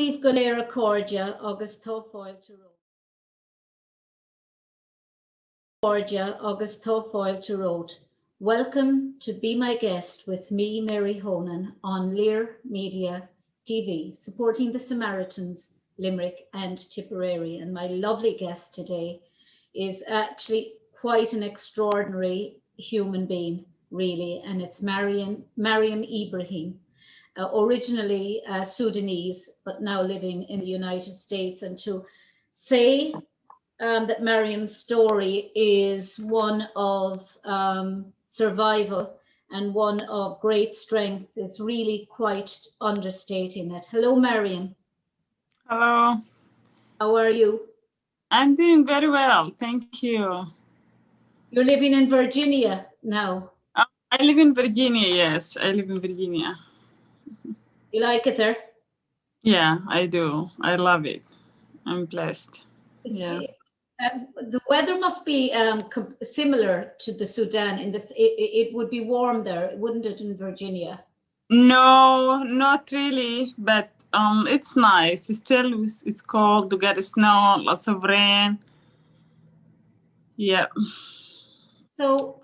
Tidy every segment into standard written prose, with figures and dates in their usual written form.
Maíomh go léir a cóide agus tófáilte ród. Welcome to Be My Guest with me, Mary Honan, on Lear Media TV, supporting the Samaritans, Limerick and Tipperary. And my lovely guest today is actually quite an extraordinary human being, really, and it's Mariam Ibrahim. Originally Sudanese, but now living in the United States. And to say that Mariam's story is one of survival and one of great strength is really quite understating it. Hello, Mariam. Hello. How are you? I'm doing very well, thank you. You're living in Virginia now? I live in Virginia, yes. I live in Virginia. You like it there? Yeah, I do. I love it. I'm blessed. Yeah. The weather must be similar to the Sudan. In this, it would be warm there, wouldn't it, in Virginia? No, not really, but it's nice. It's cold. You get snow, lots of rain. Yeah. So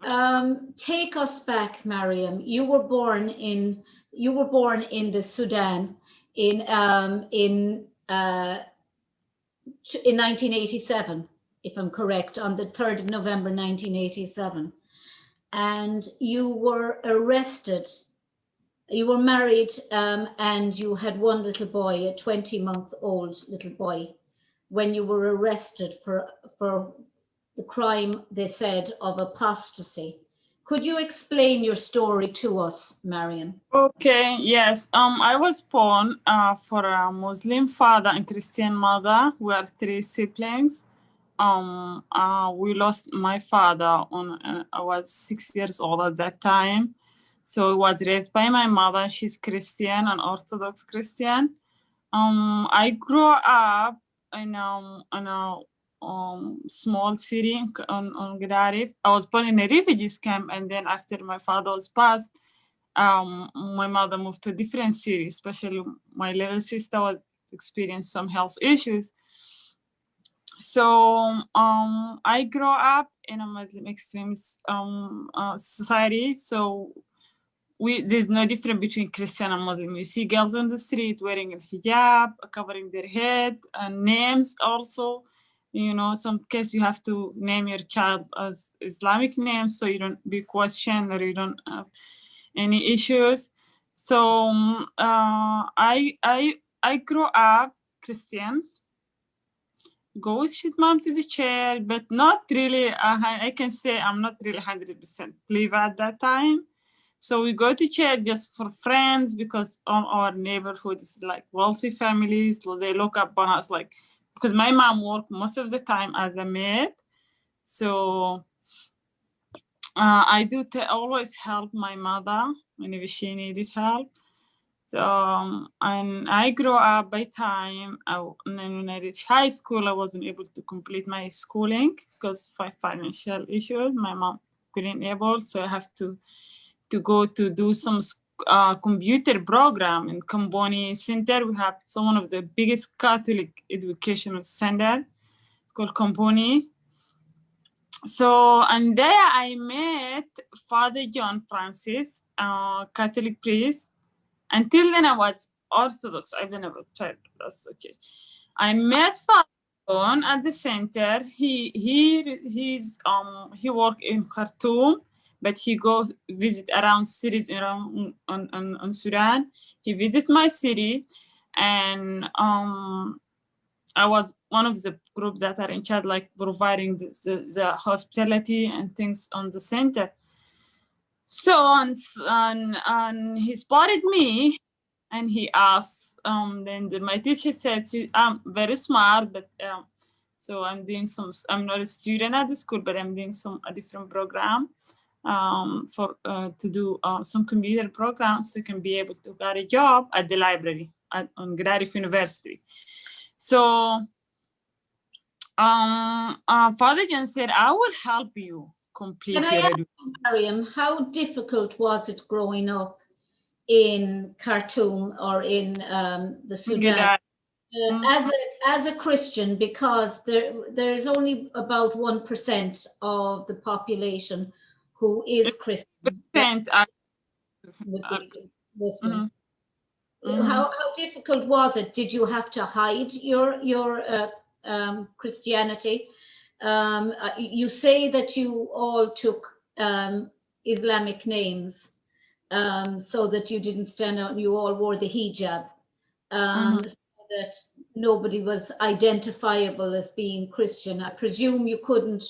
take us back, Mariam. You were born in the Sudan in 1987, if I'm correct, on the 3rd of November 1987, and you were arrested. You were married, and you had one little boy, a 20-month-old little boy, when you were arrested for the crime, they said, of apostasy. Could you explain your story to us, Mariam? Okay, yes. I was born for a Muslim father and Christian mother. We are 3 siblings. We lost my father on I was 6 years old at that time. So I was raised by my mother. She's Christian, an Orthodox Christian. I grew up in a small city on Gadarif. I was born in a refugees camp, and then after my father was passed, my mother moved to a different city. Especially my little sister was experiencing some health issues. So I grew up in a Muslim extremist society. So there's no difference between Christian and Muslim. You see girls on the street wearing a hijab, covering their head, and names also. You know, some case you have to name your child as Islamic names so you don't be questioned or you don't have any issues. So I grew up Christian. Go with mom to the church, but not really. I can say I'm not really 100% believer at that time. So we go to church just for friends because our neighborhood is like wealthy families. So they look up on us like, because my mom worked most of the time as a maid. So I do always help my mother whenever she needed help. So, and I grew up by time, when I reached high school, I wasn't able to complete my schooling because of financial issues. My mom couldn't able, so I have to go to do some computer program in Comboni Center. We have one of the biggest Catholic educational center. It's called Comboni. So, and there I met Father John Francis, Catholic priest. Until then I was Orthodox. I've never tried church. I met Father John at the center. He worked in Khartoum, but he goes visit around cities around on Sudan. He visit my city, and I was one of the groups that are in charge, like providing the hospitality and things on the center. So and he spotted me, and he asked. Then my teacher said, "I'm very smart, but so I'm doing some. I'm not a student at the school, but I'm doing a different program." To do some computer programs so you can be able to get a job at the library on Gadarif University. So Father John said, I will help you complete your education. Mariam, how difficult was it growing up in Khartoum or in the Sudan? As a Christian, because there's only about 1% of the population who is Christian that would be Muslim. How difficult was it? Did you have to hide your Christianity? You say that you all took Islamic names so that you didn't stand out and you all wore the hijab, so that nobody was identifiable as being Christian. I presume you couldn't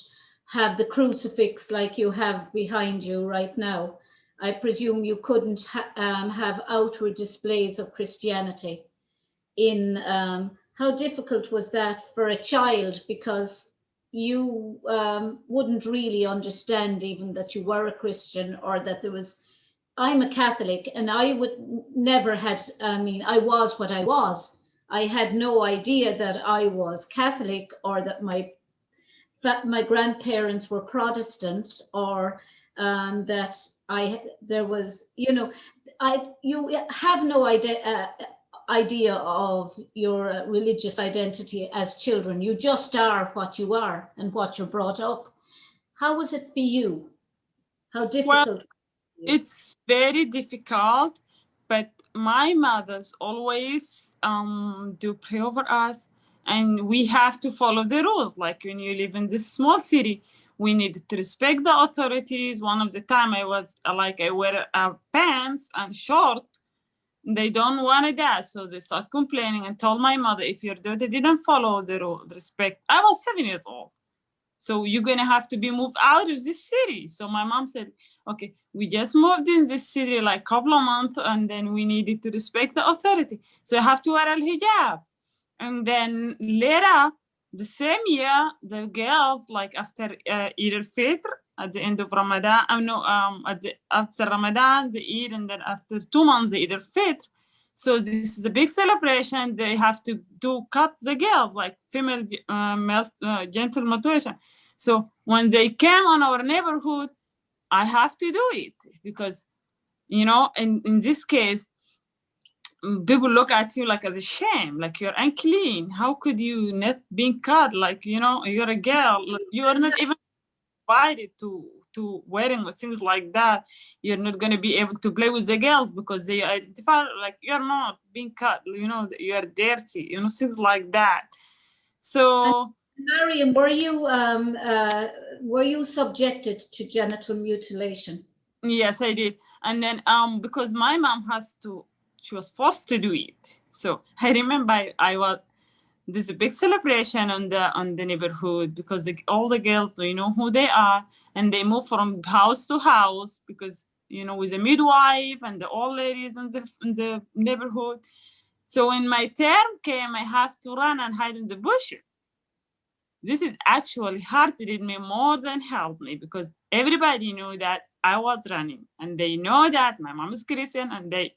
have the crucifix like you have behind you right now. I presume you couldn't have outward displays of Christianity. How difficult was that for a child, because you wouldn't really understand even that you were a Christian, or that there was. I'm a Catholic, and I would never had. I mean, I was what I was. I had no idea that I was Catholic, or that my grandparents were Protestant, or that there was, you have no idea of your religious identity as children. You just are what you are and what you're brought up. How was it for you? How difficult? Well, it's very difficult, but my mothers always do pray over us, and we have to follow the rules. Like when you live in this small city, we need to respect the authorities. One of the time I was I wear pants and short. They don't want that, so they start complaining and told my mother, if your daughter didn't follow the rule, respect. I was 7 years old. So you're going to have to be moved out of this city. So my mom said, okay, we just moved in this city like a couple of months, and then we needed to respect the authority. So you have to wear al-hijab. And then later, the same year, the girls, like after Eid al-Fitr, at the end of Ramadan, after Ramadan, the Eid, and then after 2 months, the Eid al-Fitr. So this is the big celebration. They have to cut the girls, like female genital mutilation. So when they came on our neighborhood, I have to do it because, in this case, people look at you like as a shame, like you're unclean. How could you not being cut? Like, you're a girl. You are not even invited to wearing things like that. You're not going to be able to play with the girls because they identify like you're not being cut, you're dirty, things like that. So Mariam, were you subjected to genital mutilation? Yes, I did. And then because my mom she was forced to do it. So I remember there's a big celebration on the neighborhood because all the girls, they know who they are, and they move from house to house because, with a midwife and the old ladies in the neighborhood. So when my term came, I have to run and hide in the bushes. This is actually hurted me more than helped me because everybody knew that I was running, and they know that my mom is Christian, and they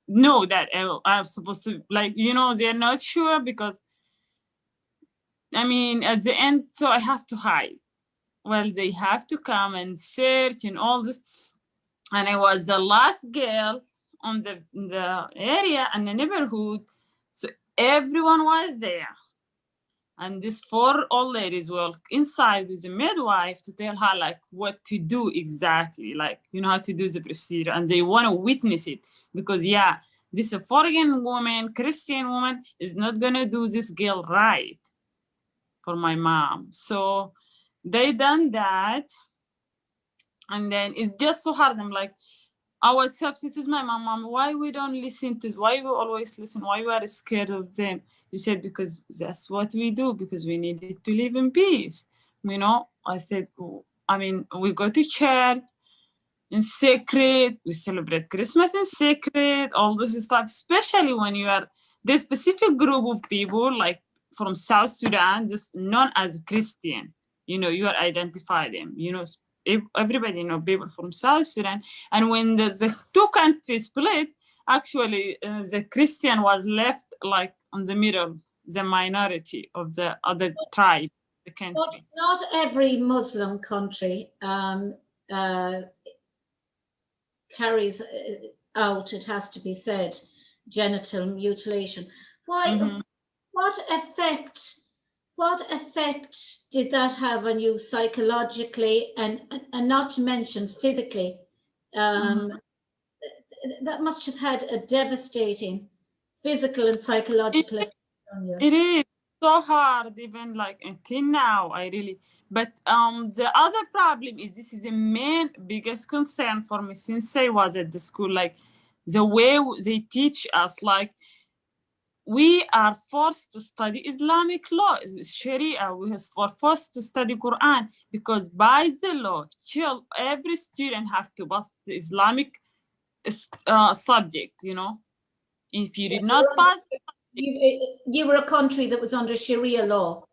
know that I'm supposed to, they're not sure because, at the end, so I have to hide. Well, they have to come and search and all this. And I was the last girl on the area and the neighborhood. So everyone was there. And these 4 old ladies were inside with the midwife to tell her like what to do exactly, like, how to do the procedure. And they want to witness it because, this foreign woman, Christian woman, is not going to do this girl right for my mom. So they done that. And then it's just so hard. I'm like, I was upset with my mom, why we don't listen to, why we always listen, why we are scared of them? You said, because that's what we do, because we needed to live in peace. I said, we go to church in secret, we celebrate Christmas in secret, all this stuff, especially when you are the specific group of people, like from South Sudan, just known as Christian, you are identify them, everybody people from South Sudan. And when the 2 countries split, actually the Christian was left like on the middle, the minority of the other tribe, the country. Not every Muslim country carries out, it has to be said, genital mutilation. Why? Mhm. What effect? What effect did that have on you psychologically, and not to mention physically? Mhm. That must have had a devastating physical and It, psychological effect on you. it is so hard, even like until now. I really, but the other problem is this is the main biggest concern for me since I was at the school. Like the way they teach us, like we are forced to study Islamic law, Sharia. We are forced to study Quran because by the law, every student have to pass the Islamic subject. You know, if you Yeah, did not pass, you were a country that was under Sharia law.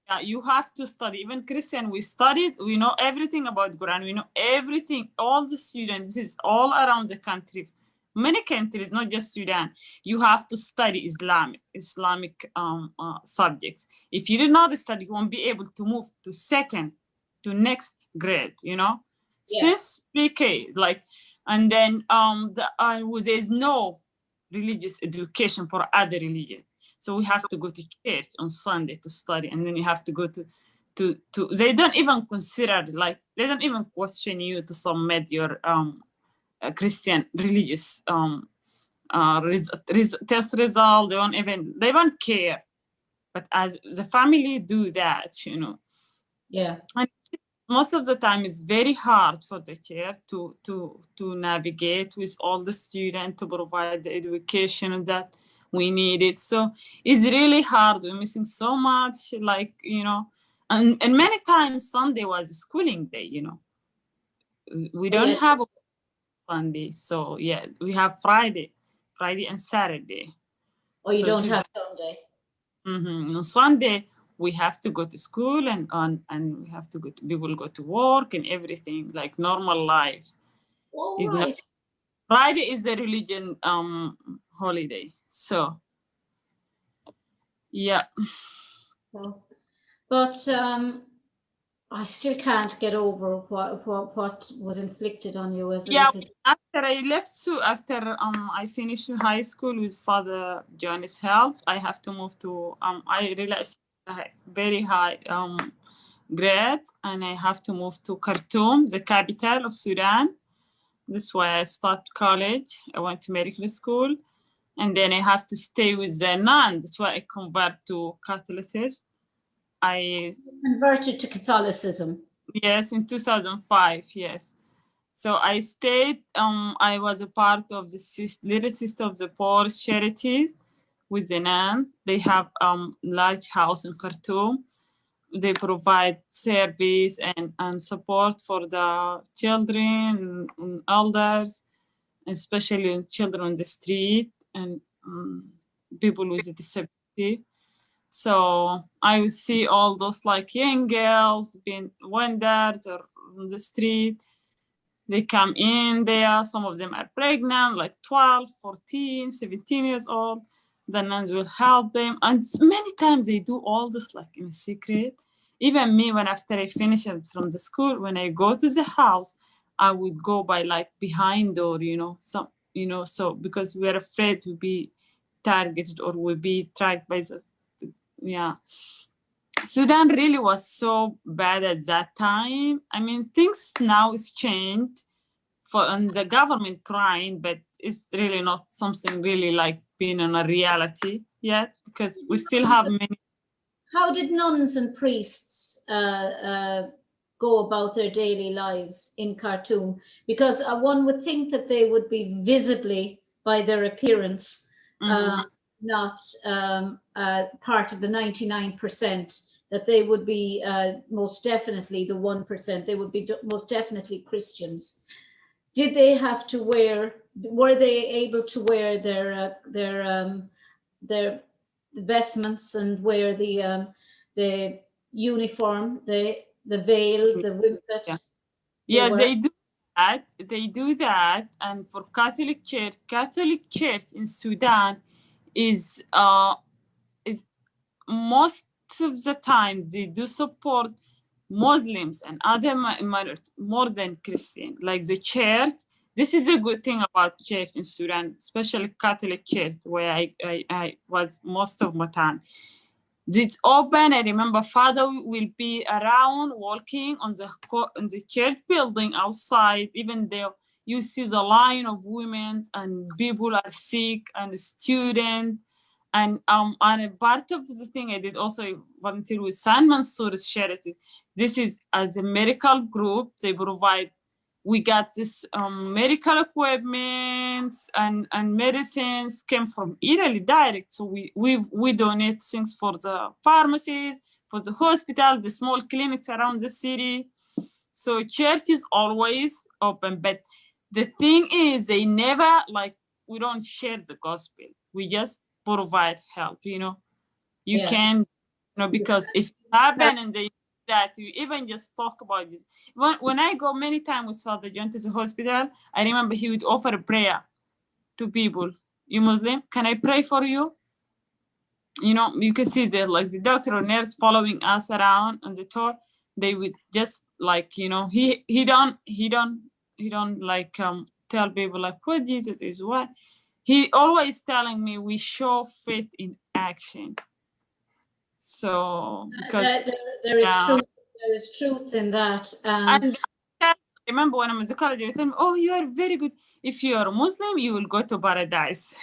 yeah, you have to study. Even Christian, we studied. We know everything about Quran. We know everything. All the students, this is all around the country. Many countries, not just Sudan. You have to study Islamic subjects. If you did not study, you won't be able to move to second, to next grade. You know, Yeah. since pre-K, like, and then there's no religious education for other religion. So we have to go to church on Sunday to study, and then you have to go to. They don't even consider, like, they don't even question you to submit your Christian religious test result. They won't care. But as the family do that, you know. Yeah. And most of the time it's very hard for the care to navigate with all the students to provide the education that we needed. So it's really hard. We're missing so much, like, you know, and many times Sunday was a schooling day, you know. We Oh, don't yes. have a Sunday. So yeah, we have Friday and Saturday. Oh, you So don't this is have Sunday. on Sunday we have to go to school, and we have to go to, people go to work and everything like normal life. Oh, Is not right. Friday is the religion holiday. So yeah. So, but I still can't get over what was inflicted on you as a Yeah, little. after I left, so after I finished high school with Father John's help, I have to move to I realized very high grade, and I have to move to Khartoum, the capital of Sudan. That's why I start college. I went to medical school, and then I have to stay with the nun. That's why I convert to Catholicism. I Converted to Catholicism. Yes, in 2005. Yes. So I stayed. I was a part of the Little Sister of the Poor charities with the nun. They have large house in Khartoum. They provide service and support for the children and elders, especially children on the street and people with a disability. So I would see all those like young girls being wandered or on the street. They come in there, some of them are pregnant, like 12, 14, 17 years old. The nuns will help them. And many times they do all this like in secret. Even me, when after I finish from the school, when I go to the house, I would go by like behind door, so because we're afraid to be targeted or will be tracked by yeah. Sudan really was so bad at that time. I mean, things now is changed and the government trying, but it's really not something really like being in a reality yet, because we still have many. How did nuns and priests go about their daily lives in Khartoum? Because one would think that they would be visibly, by their appearance, Mm-hmm. not part of the 99%, that they would be most definitely the 1%, they would be most definitely Christians. Did they have to were they able to wear their vestments and wear the uniform, the veil, the Yeah, wimpet? They yeah, were. they do that. They do that, and for Catholic Church in Sudan is most of the time they do support Muslims and other minorities more than Christian. Like the church, This is a good thing about church in Sudan, especially Catholic church, where I was most of my time. It's open. I remember father will be around walking on the church building outside, even though you see the line of women and people are sick and students. And a part of the thing I did also volunteer with San Mansour's charity. This is as a medical group. They provide. We got this medical equipment and medicines came from Italy direct. So we donate things for the pharmacies, for the hospital, the small clinics around the city. So church is always open, but the thing is they never we don't share the gospel. We just provide help, You can, because if it happen and they that you even just talk about this. When I go many times with Father John to the hospital, I remember he would offer a prayer to people. You Muslim, can I pray for you? You can see that the doctor or nurse following us around on the tour. They would just he don't tell people what Jesus is what. He always telling me we show faith in action. So because there is truth in that. And I remember when I'm in the college, they tell me, "Oh, you are very good. If you are a Muslim, you will go to paradise."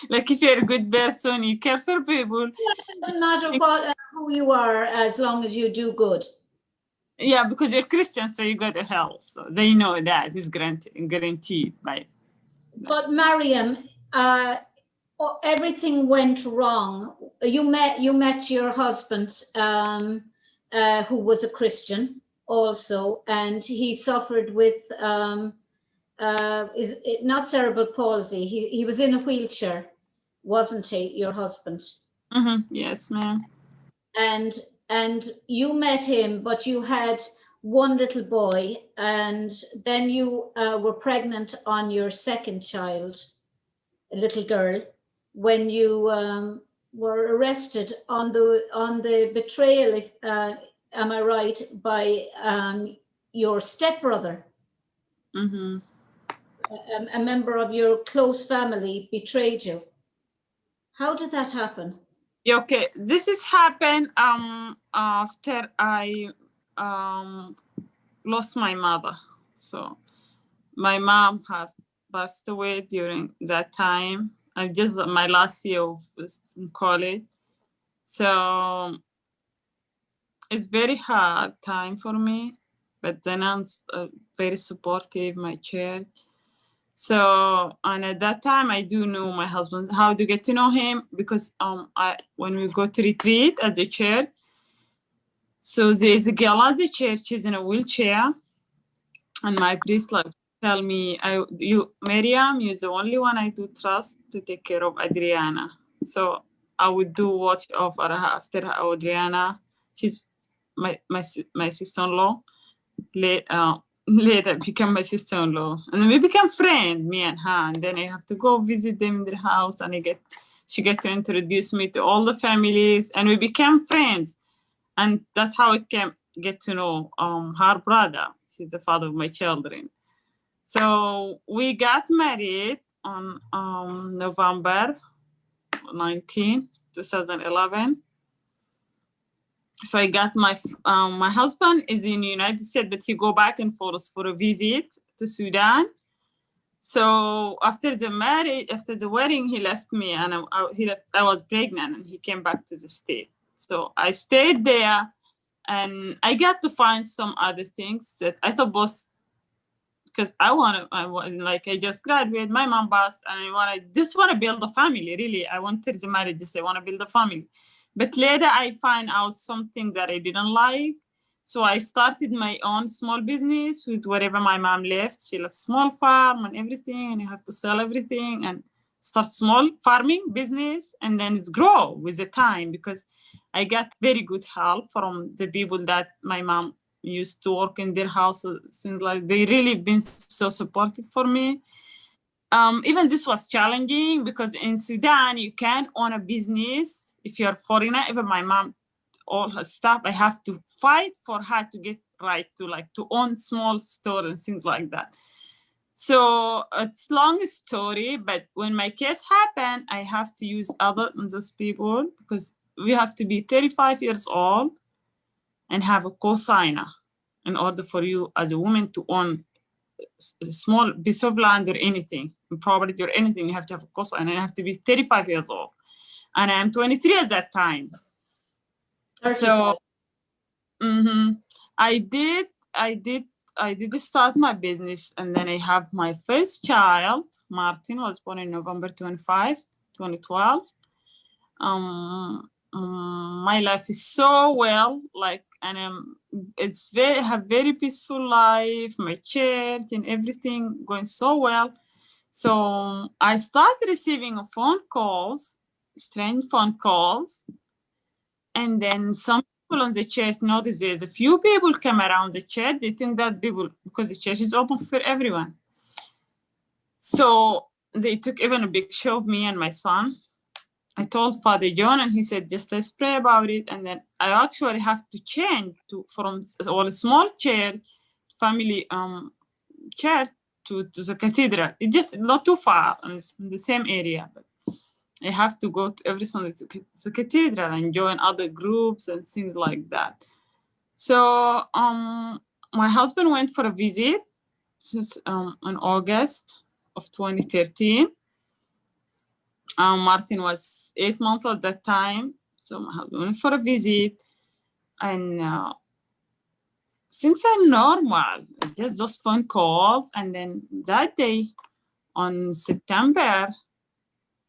If you're a good person, you care for people. It doesn't matter who you are, as long as you do good. Yeah, because you're Christian, so you go to hell. So they know that is guaranteed by. But Mariam, everything went wrong. You met your husband, who was a Christian also, and he suffered with not cerebral palsy. He was in a wheelchair, wasn't he? Your husband. Mm-hmm. Yes, ma'am. And you met him, but you had one little boy, and then you were pregnant on your second child, a little girl, when you were arrested on the betrayal, am I right, by your stepbrother. Mm-hmm. A member of your close family betrayed you. How did that happen? Okay, this has happened after I lost my mother. So my mom had passed away during that time. I just my last year was in college. So it's very hard time for me, but then I'm very supportive, my church. So, and at that time, I do know my husband. How to get to know him? Because when we go to retreat at the church, so there's a girl at the church. She's in a wheelchair, and my priest tell me, Mariam, you're the only one I do trust to take care of Adriana. So I would do watch over her after Adriana. She's my sister-in-law. Later become my sister-in-law, and then we become friends, me and her, and then I have to go visit them in their house, and she get to introduce me to all the families, and we became friends, and that's how I can get to know her brother. She's the father of my children. So we got married on November 19, 2011. So I got my husband is in the United States, but he go back and forth for a visit to Sudan. So after the wedding, he left me, and I was pregnant, and he came back to the States. So I stayed there, and I got to find some other things that I thought was, because I just graduated, my mom passed, and I just want to build a family. Really, I wanted the marriage. Just I want to build a family. But later I find out something that I didn't like. So I started my own small business with whatever my mom left. She left small farm and everything, and you have to sell everything and start small farming business, and then it's grow with the time, because I got very good help from the people that my mom used to work in their house. Seems like they really been so supportive for me. Even this was challenging, because in Sudan, you can own a business if you're a foreigner. Even my mom, all her stuff, I have to fight for her to get right to own small stores and things like that. So it's long story, but when my case happened, I have to use other those people because we have to be 35 years old and have a co-signer in order for you as a woman to own a small piece of land or anything, property or anything. You have to have a co-signer, and you have to be 35 years old. And I'm 23 at that time. 35. So I did start my business, and then I have my first child. Martin was born in November 25, 2012. My life is so well, like, and it's have very peaceful life. My church and everything going so well. So I started receiving phone calls, strange phone calls, and then some people on the church notice there's a few people come around the church. They think that people, because the church is open for everyone. So they took even a big show of me and my son. I told Father John, and he said, just let's pray about it. And then I actually have to change from a small church, family church, to the cathedral. It's just not too far, and it's in the same area. But I have to go to every Sunday to the cathedral and join other groups and things like that. So my husband went for a visit since in August of 2013. Martin was 8 months at that time. So my husband went for a visit, and things are normal, just those phone calls. And then that day on September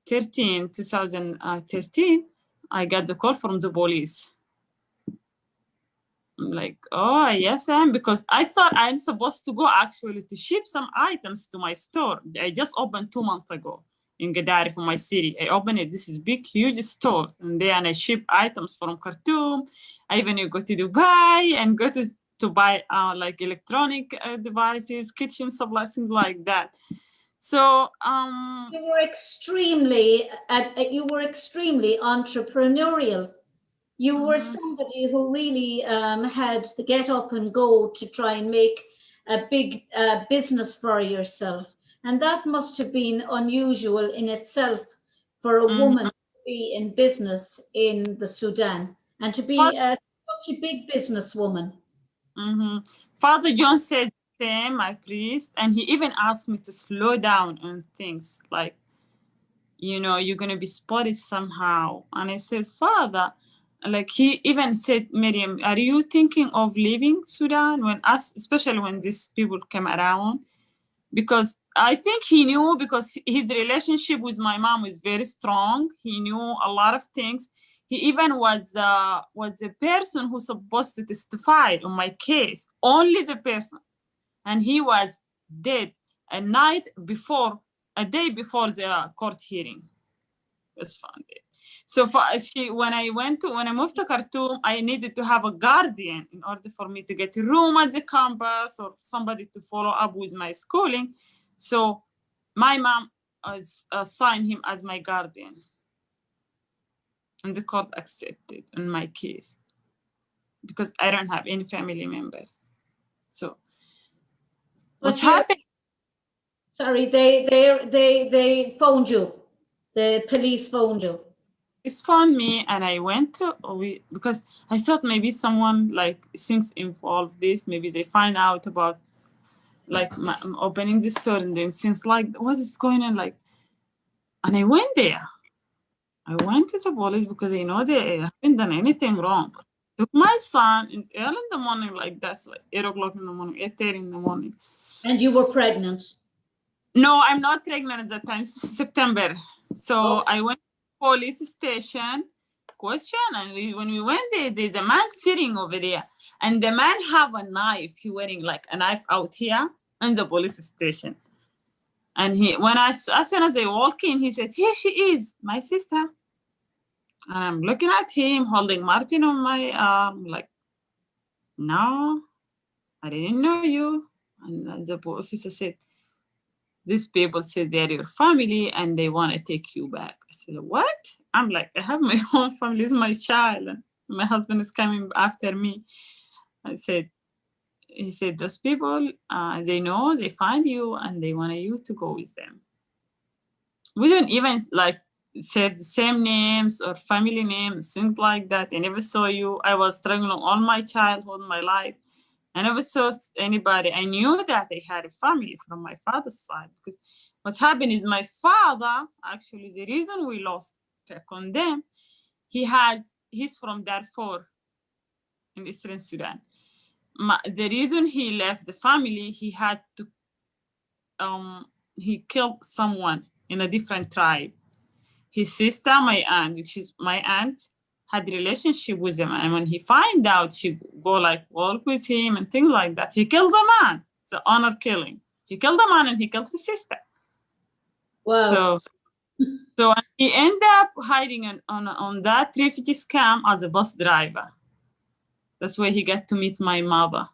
13, 2013, I got the call from the police. I'm like, oh, yes, I am, because I thought I'm supposed to go actually to ship some items to my store. I just opened 2 months ago in Gadari for my city. I opened it. This is big, huge store. And then I ship items from Khartoum. I even go to Dubai and go to buy like electronic devices, kitchen supplies, things like that. So you were extremely entrepreneurial. You were somebody who really had the get up and go to try and make a big business for yourself. And that must have been unusual in itself for a woman to be in business in the Sudan and to be such a big businesswoman. Father John said the same, my priest, and he even asked me to slow down on things like, you're going to be spotted somehow. And I said, Father, like, he even said, Mariam, are you thinking of leaving Sudan especially when these people came around? Because I think he knew, because his relationship with my mom was very strong. He knew a lot of things. He even was the person who's supposed to testify on my case, only the person. And he was dead a day before the court hearing was found dead. So when I moved to Khartoum, I needed to have a guardian in order for me to get a room at the campus or somebody to follow up with my schooling. So my mom assigned him as my guardian, and the court accepted in my case because I don't have any family members. So what's happened? Sorry, they phoned you. The police phoned you. It's found me, and I went because I thought maybe someone like things involved this. Maybe they find out about like I'm opening the store and then things like what is going on, like. And I went there. I went to the police because they know they haven't done anything wrong. Took my son in early in the morning, like that's like 8 o'clock in the morning, 8:30 in the morning. And you were pregnant? No, I'm not pregnant at that time. September. So I went to the police station, and when we went there, there's a man sitting over there, and the man have a knife. He wearing like a knife out here in the police station. And as soon as they walk in, he said, "Here she is, my sister." And I'm looking at him, holding Martin on my arm, like, "No, I didn't know you." And the officer said, "These people said they're your family and they want to take you back." I said, "What?" I'm like, "I have my own family. This is my child. And my husband is coming after me." I said, he said, those people, they know, they find you, and they want you to go with them. We don't even like share the same names or family names, things like that. I never saw you. I was struggling all my childhood, my life. I never saw anybody. I knew that they had a family from my father's side, because what happened is my father, actually, the reason we lost track on them, he's from Darfur in Eastern Sudan. The reason he left the family, he had to, he killed someone in a different tribe. His sister, my aunt, which is my aunt, had a relationship with him, and when he find out, she go like walk with him and things like that. He killed a man. It's an honor killing. He killed a man and he killed his sister. Wow. So he ended up hiding on that refugee camp as a bus driver. That's where he got to meet my mother.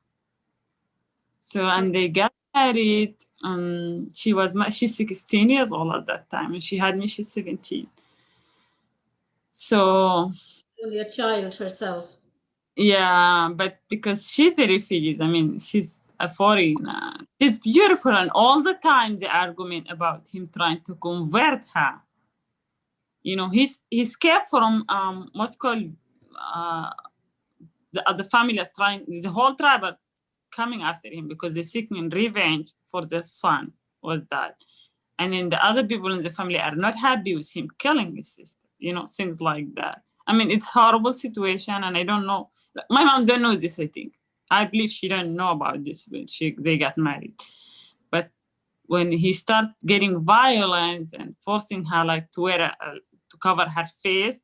So, and they got married. She's 16 years old at that time, and she had me, she's 17. So Only a child herself. Yeah, but because she's a refugee, I mean, she's a foreigner. She's beautiful, and all the time the argument about him trying to convert her. You know, he escaped from what's called the family is trying. The whole tribe are coming after him because they're seeking revenge for the son was that, and then the other people in the family are not happy with him killing his sister. You know, things like that. I mean, it's horrible situation, and I don't know. My mom don't know this, I think. I believe she don't know about this when they got married. But when he started getting violent and forcing her like to wear to cover her face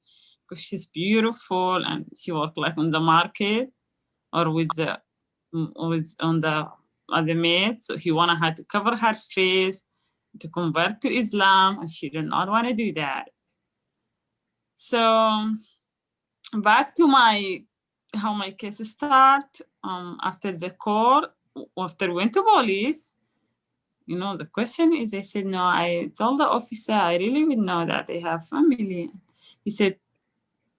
because she's beautiful and she worked like on the market or with on the maid, so he wanted her to cover her face to convert to Islam, and she did not want to do that. So back to how my case start. After the court, after went to police, you know, the question is, they said, no, I told the officer, I really would know that they have family. He said,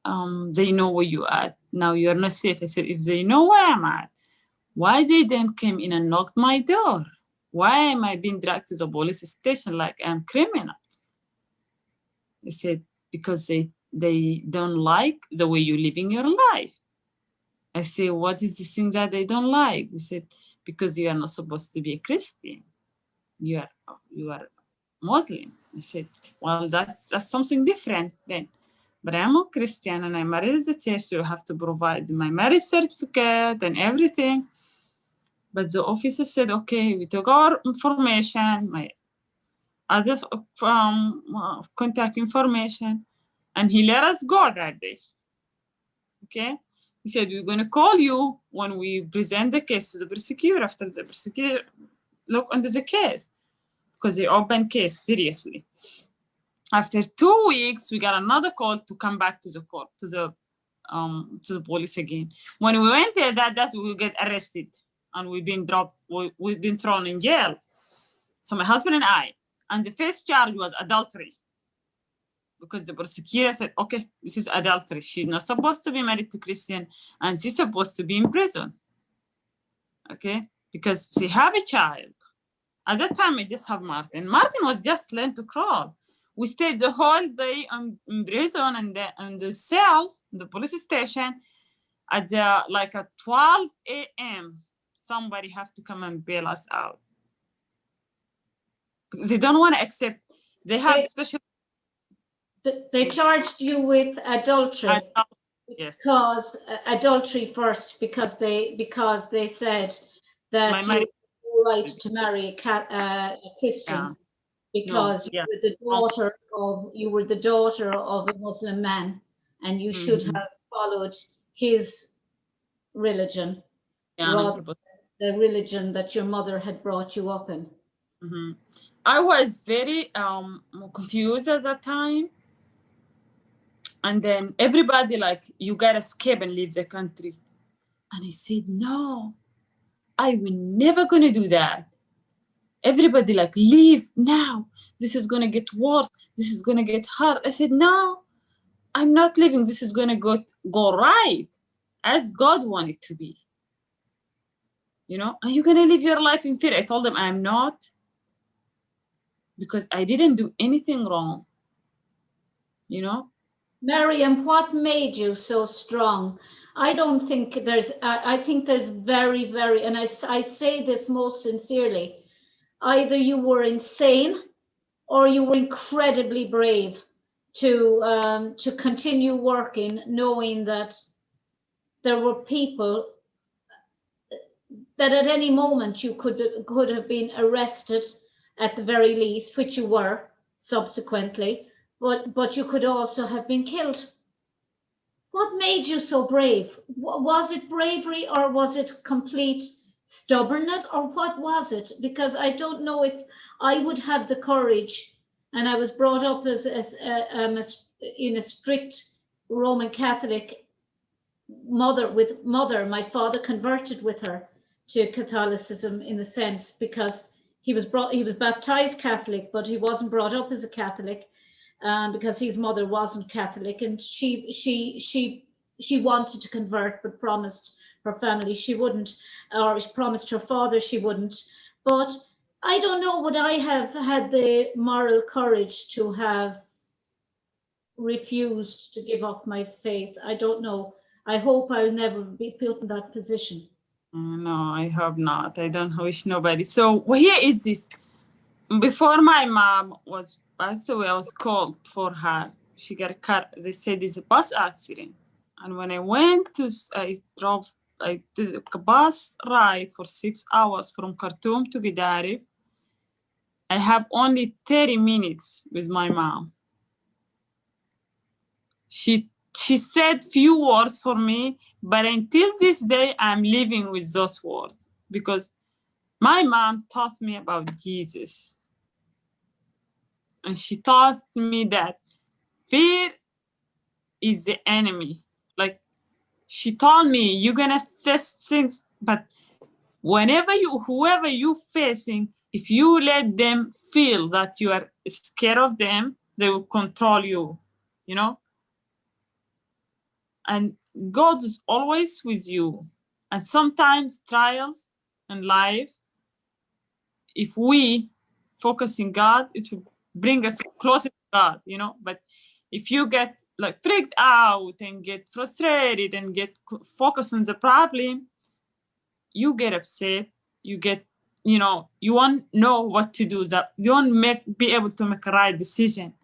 they know where you are. Now you're not safe. I said, if they know where I'm at, why they then came in and knocked my door? Why am I being dragged to the police station like I'm criminal? He said, because they don't like the way you're living your life. I say, what is the thing that they don't like? They said, because you are not supposed to be a Christian. You are Muslim. I said, well, that's something different then. But I'm a Christian and I'm married at the church, so you have to provide my marriage certificate and everything. But the officer said, okay, we took our information, my other contact information, and he let us go that day. Okay? He said, we're going to call you when we present the case to the prosecutor after the prosecutor look into the case, because they opened case seriously. After 2 weeks, we got another call to come back to the court, to the police again. When we went there, that we get arrested and we've been dropped, we've been thrown in jail. So my husband and I, and the first charge was adultery. Because the prosecutor said, okay, this is adultery. She's not supposed to be married to Christian, and she's supposed to be in prison. Okay, because she have a child. At that time, I just have Martin. Martin was just learned to crawl. We stayed the whole day in prison and in the cell, the police station. At like at 12 a.m., somebody have to come and bail us out. They don't want to accept. They have special. They charged you with adultery. Yes. Because adultery first, because they said that you had no right to marry a Christian, because you were the daughter of a Muslim man, and you should have followed his religion rather than the religion that your mother had brought you up in. I was very confused at that time. And then everybody like, you gotta escape and leave the country. And I said, no, I will never gonna do that. Everybody like, leave now. This is gonna get worse. This is gonna get hard. I said, no, I'm not leaving. This is gonna go right as God wanted to be. You know, are you going to live your life in fear? I told them I'm not, because I didn't do anything wrong. You know? Mariam, what made you so strong? I don't think there's, I think there's very, very, and I say this most sincerely, either you were insane or you were incredibly brave to continue working, knowing that there were people that at any moment you could have been arrested at the very least, which you were subsequently, but you could also have been killed. What made you so brave? Was it bravery or was it complete stubbornness or what was it? Because I don't know if I would have the courage, and I was brought up as in a strict Roman Catholic mother. My father converted with her to Catholicism in a sense because he was baptized Catholic, but he wasn't brought up as a Catholic. Because his mother wasn't Catholic, and she wanted to convert, but promised her family she wouldn't, or promised her father she wouldn't. But I don't know, would I have had the moral courage to have refused to give up my faith? I don't know. I hope I'll never be put in that position. No, I hope not. I don't wish nobody. So here is this. Before my mom was passed away, I was called for her. She got a car. They said it's a bus accident. And when I went to, I did a bus ride for 6 hours from Khartoum to Gedaref. I have only 30 minutes with my mom. She said few words for me, but until this day, I'm living with those words because my mom taught me about Jesus. And she taught me that fear is the enemy. Like, she told me, you're gonna face things, but whoever you facing, if you let them feel that you are scared of them, they will control you, you know? And God is always with you. And sometimes trials in life, if we focus in God, it will bring us closer to God, you know? But if you get like freaked out and get frustrated and get focused on the problem, you get upset, you get, you know, you won't know what to do, that you won't be able to make a right decision.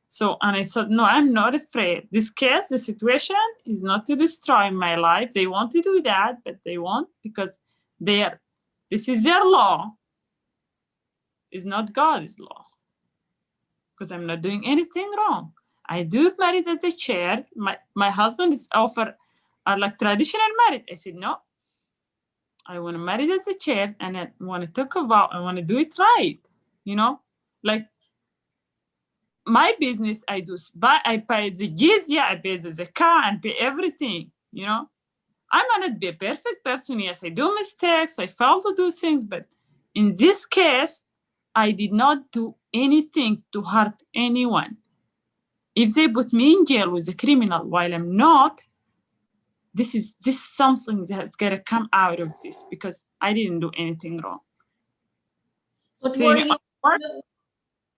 So, and I said, no, I'm not afraid. This case, the situation is not to destroy my life. They want to do that, but they won't because this is their law. It's not God's law. Because I'm not doing anything wrong. I do married at the chair. My husband is offered like traditional marriage. I said, no, I want to marry as a chair and I want to talk about, I want to do it right. You know, like my business, I pay the jizya, I pay the zakah and pay everything, you know. I might not be a perfect person. Yes, I do mistakes. I fail to do things. But in this case, I did not do anything to hurt anyone. If they put me in jail with a criminal while I'm not, this is something that's gonna come out of this because I didn't do anything wrong. But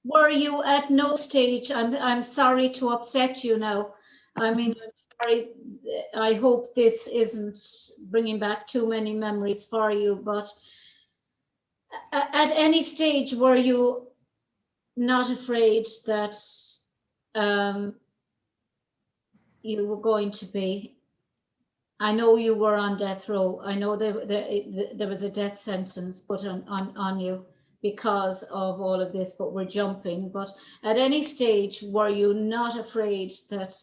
were you at no stage? I'm sorry to upset you now. I mean, I'm sorry. I hope this isn't bringing back too many memories for you. But at any stage, were you not afraid that you were going to be? I know you were on death row. I know there was a death sentence put on you because of all of this, but we're jumping. But at any stage, were you not afraid that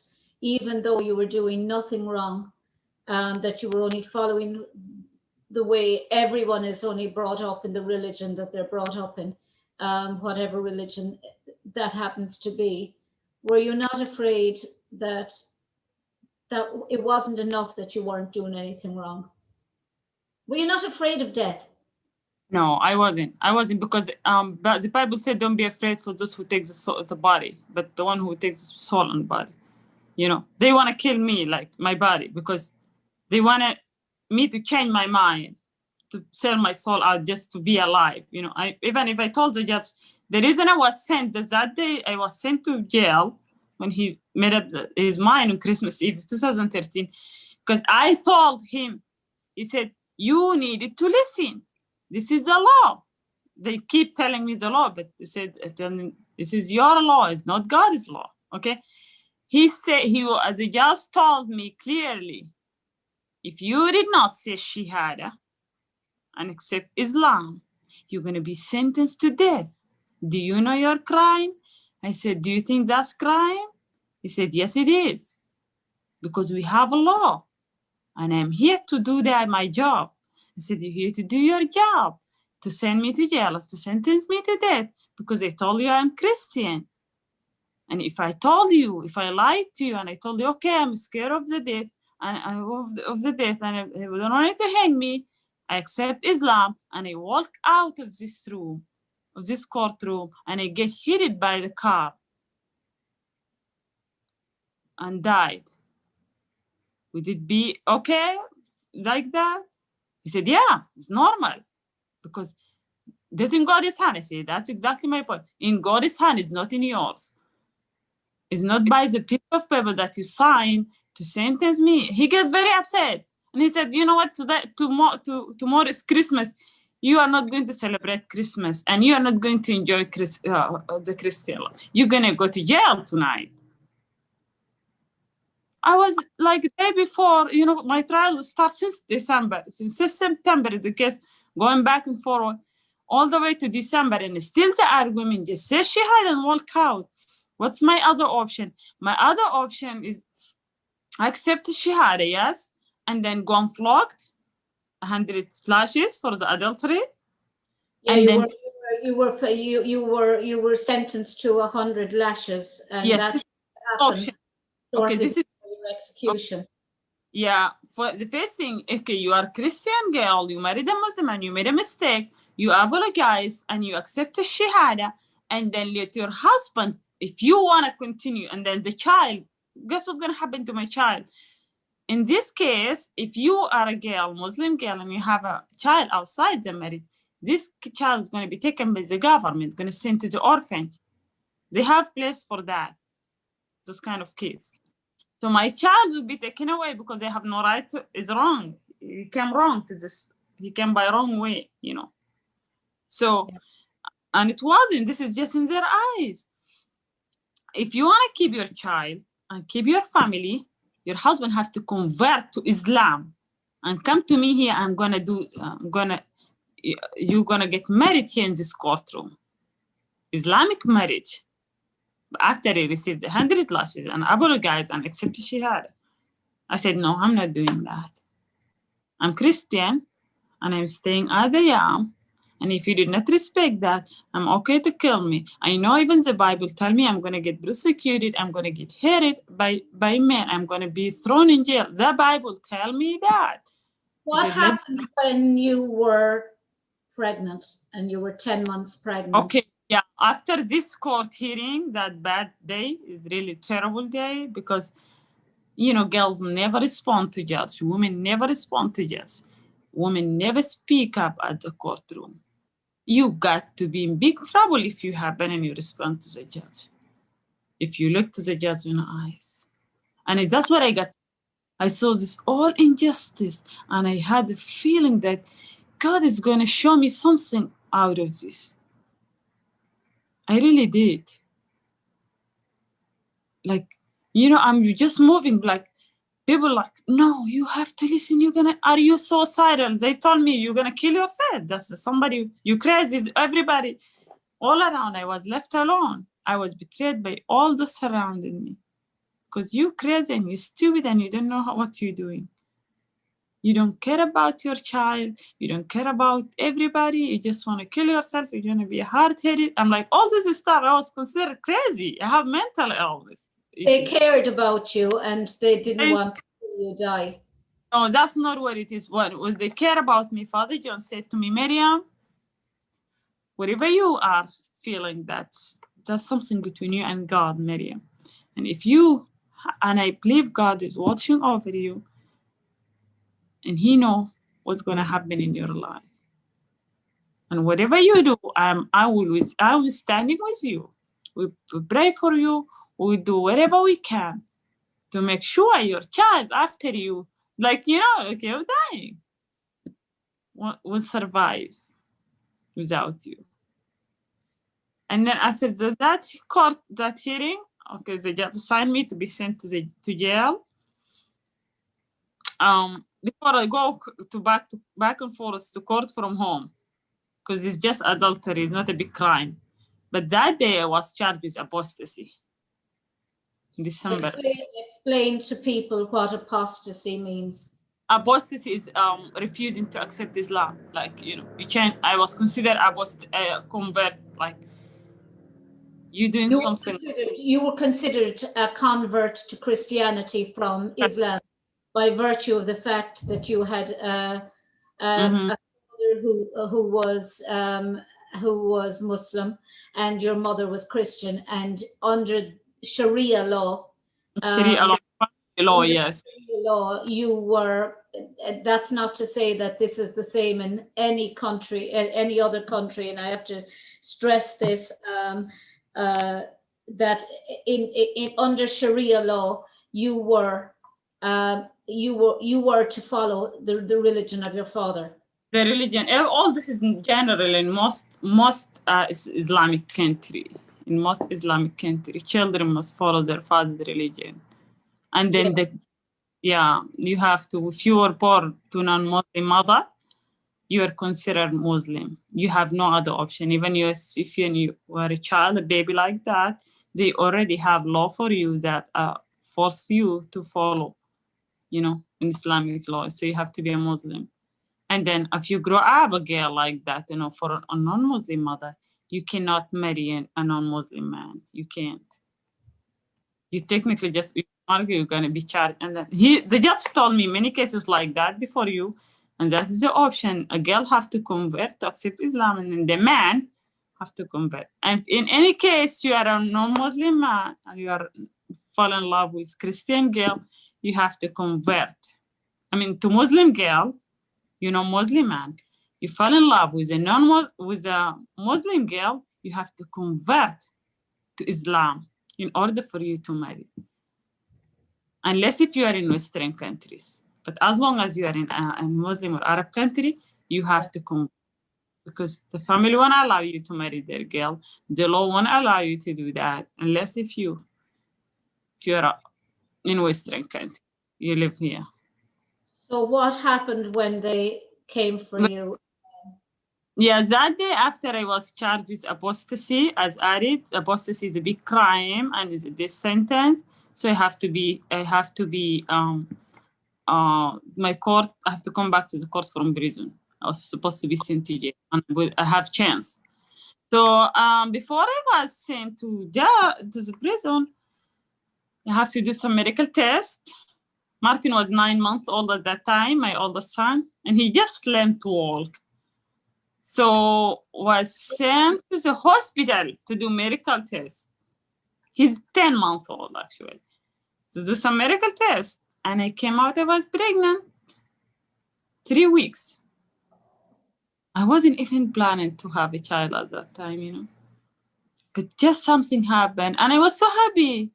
even though you were doing nothing wrong, that you were only following the way everyone is only brought up in the religion that they're brought up in, whatever religion that happens to be? Were you not afraid that it wasn't enough that you weren't doing anything wrong? Were you not afraid of death? No, I wasn't because but the Bible said don't be afraid for those who take the body, but the one who takes the soul and body. You know, they want to kill me, like my body, because they want me to change my mind. to sell my soul out just to be alive. You know, even if I told the judge, the reason I was sent that day, I was sent to jail when he made up his mind on Christmas Eve 2013, because I told him, he said, you needed to listen. This is the law. They keep telling me the law, but he said, this is your law, it's not God's law. Okay. He said, the judge told me clearly, if you did not say Shahada and accept Islam, you're going to be sentenced to death. Do you know your crime? I said, do you think that's crime? He said, yes, it is. Because we have a law. And I'm here to do my job. I said, you're here to do your job, to send me to jail, to sentence me to death, because they told you I'm Christian. And if I lied to you and I told you, okay, I'm scared of the death, and of the death, and I don't want to hang me, I accept Islam, and I walk out of this room, of this courtroom, and I get hit by the car and died. Would it be okay like that? He said, yeah, it's normal, because death in God's hand. I said, that's exactly my point. In God's hand, it's not in yours. It's not by the piece of paper that you sign to sentence me. He gets very upset. And he said, you know what, tomorrow is Christmas. You are not going to celebrate Christmas, and you are not going to enjoy the Christian life. You're going to go to jail tonight. I was like the day before, you know, my trial starts since December. Since September, the case going back and forward all the way to December, and still the argument, just say Shahada and walk out. What's my other option? My other option is accept Shahada, yes, and then go and flogged, 100 lashes for the adultery. Yeah, and you were sentenced to 100 lashes, and yes, that's option. Okay, this is your execution. Okay. Yeah, for the first thing, okay, you are a Christian girl, you married a Muslim, and you made a mistake. You apologize and you accept the Shahada, and then let your husband, if you want to continue, and then the child, guess what's going to happen to my child? In this case, if you are a girl, Muslim girl, and you have a child outside the marriage, this child is going to be taken by the government, going to send to the orphanage. They have place for that, those kind of kids. So my child will be taken away because they have no right to. It's wrong. He came wrong to this. He came by wrong way, you know. So, and it wasn't. This is just in their eyes. If you want to keep your child and keep your family, your husband have to convert to Islam and come to me here. You're gonna get married here in this courtroom. Islamic marriage. After he received 100 lashes and apologized and accepted Shahada, I said, no, I'm not doing that. I'm Christian and I'm staying as I am. And if you did not respect that, I'm okay to kill me. I know even the Bible tell me I'm going to get persecuted. I'm going to get hated by men. I'm going to be thrown in jail. The Bible tell me that. What happened when you were pregnant and you were 10 months pregnant? Okay. Yeah, after this court hearing, that bad day is really terrible day, because, you know, girls never respond to judge. Women never respond to judge. Women never speak up at the courtroom. You got to be in big trouble if you happen and you respond to the judge. If you look to the judge in the eyes. And that's what I got. I saw this all injustice, and I had the feeling that God is going to show me something out of this. I really did. Like, you know, I'm just moving, like, people like, no, you have to listen. Are you suicidal? They told me you're going to kill yourself. That's somebody, you crazy, everybody. All around, I was left alone. I was betrayed by all the surrounding me. Because you crazy and you stupid and you don't know what you're doing. You don't care about your child. You don't care about everybody. You just want to kill yourself. You're going to be hard-headed. I'm like, all this stuff, I was considered crazy. I have mental illness. They cared about you and they didn't want to see you die. No, that's not what it is. What was they care about me? Father John said to me, Mariam, whatever you are feeling, that's something between you and God, Mariam. And if you, and I believe God is watching over you, and he know what's going to happen in your life. And whatever you do, I will standing with you. We pray for you. We do whatever we can to make sure your child after you, like, okay, you're dying, will survive without you. And then after that hearing, okay, they just assigned me to be sent to jail. Before I go back and forth to court from home, because it's just adultery, it's not a big crime. But that day I was charged with apostasy. In December. Explain to people what apostasy means. Apostasy is refusing to accept Islam. Like, I was considered convert, like you doing something. You were considered a convert to Christianity from Islam by virtue of the fact that you had a father who was Muslim and your mother was Christian, and under Sharia law, yes, law, you were. That's not to say that this is the same in any country, any other country, and I have to stress this. That in under Sharia law, you were to follow the religion of your father. The religion, all this is in general in most Islamic country. In most Islamic country, children must follow their father's religion, and then you have to. If you were born to non-Muslim mother, you are considered Muslim. You have no other option. Even if you were a child, a baby like that, they already have law for you that force you to follow, in Islamic law. So you have to be a Muslim. And then if you grow up a girl like that, for a non-Muslim mother, you cannot marry a non-Muslim man. You can't. You technically you're going to be charged. And then the judge told me many cases like that before you. And that is the option. A girl have to convert to accept Islam, and then the man have to convert. And in any case, you are a non-Muslim man and you are fall in love with Christian girl, you have to convert. To Muslim girl, Muslim man. You fall in love with a Muslim girl, you have to convert to Islam in order for you to marry. Unless if you are in Western countries. But as long as you are in a Muslim or Arab country, you have to convert, because the family won't allow you to marry their girl. The law won't allow you to do that unless if you're in Western country, you live here. So what happened when they came for you? Yeah, that day after I was charged with apostasy, as added, apostasy is a big crime and is a death sentence. So I have to be my court, I have to come back to the court from prison. I was supposed to be sent to jail, and I have chance. So before I was sent to the prison, I have to do some medical test. Martin was 9 months old at that time, my oldest son, and he just learned to walk. So was sent to the hospital to do medical tests. He's 10 months old, actually. To do some medical tests. And I came out, I was pregnant. 3 weeks. I wasn't even planning to have a child at that time, But just something happened. And I was so happy,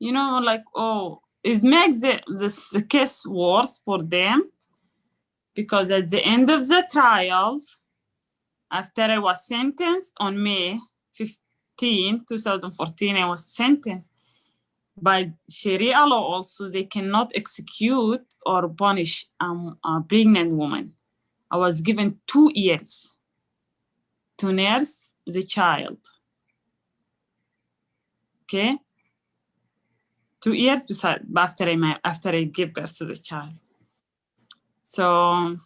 like, oh, it makes the case worse for them. Because at the end of the trials, after I was sentenced on May 15, 2014, I was sentenced. By Sharia law also, they cannot execute or punish a pregnant woman. I was given 2 years to nurse the child. Okay? 2 years after I gave birth to the child. So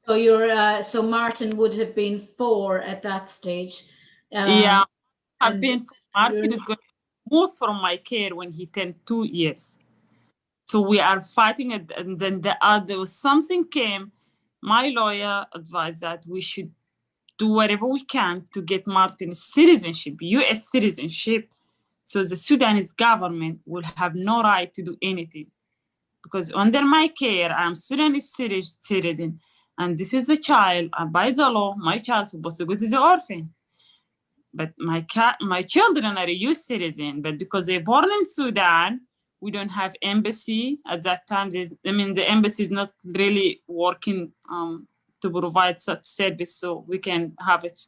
so Martin would have been 4 at that stage. Yeah, Martin is going to move from my care when he turned 2 years. So we are fighting it, and then there was something came. My lawyer advised that we should do whatever we can to get Martin citizenship, U.S. citizenship, so the Sudanese government will have no right to do anything. because under my care, I'm Sudanese citizen, and this is a child, and by the law, my child supposed to go to the orphan. But my children are a U.S. citizen, but because they're born in Sudan, we don't have embassy at that time. The embassy is not really working to provide such service, so we can have it.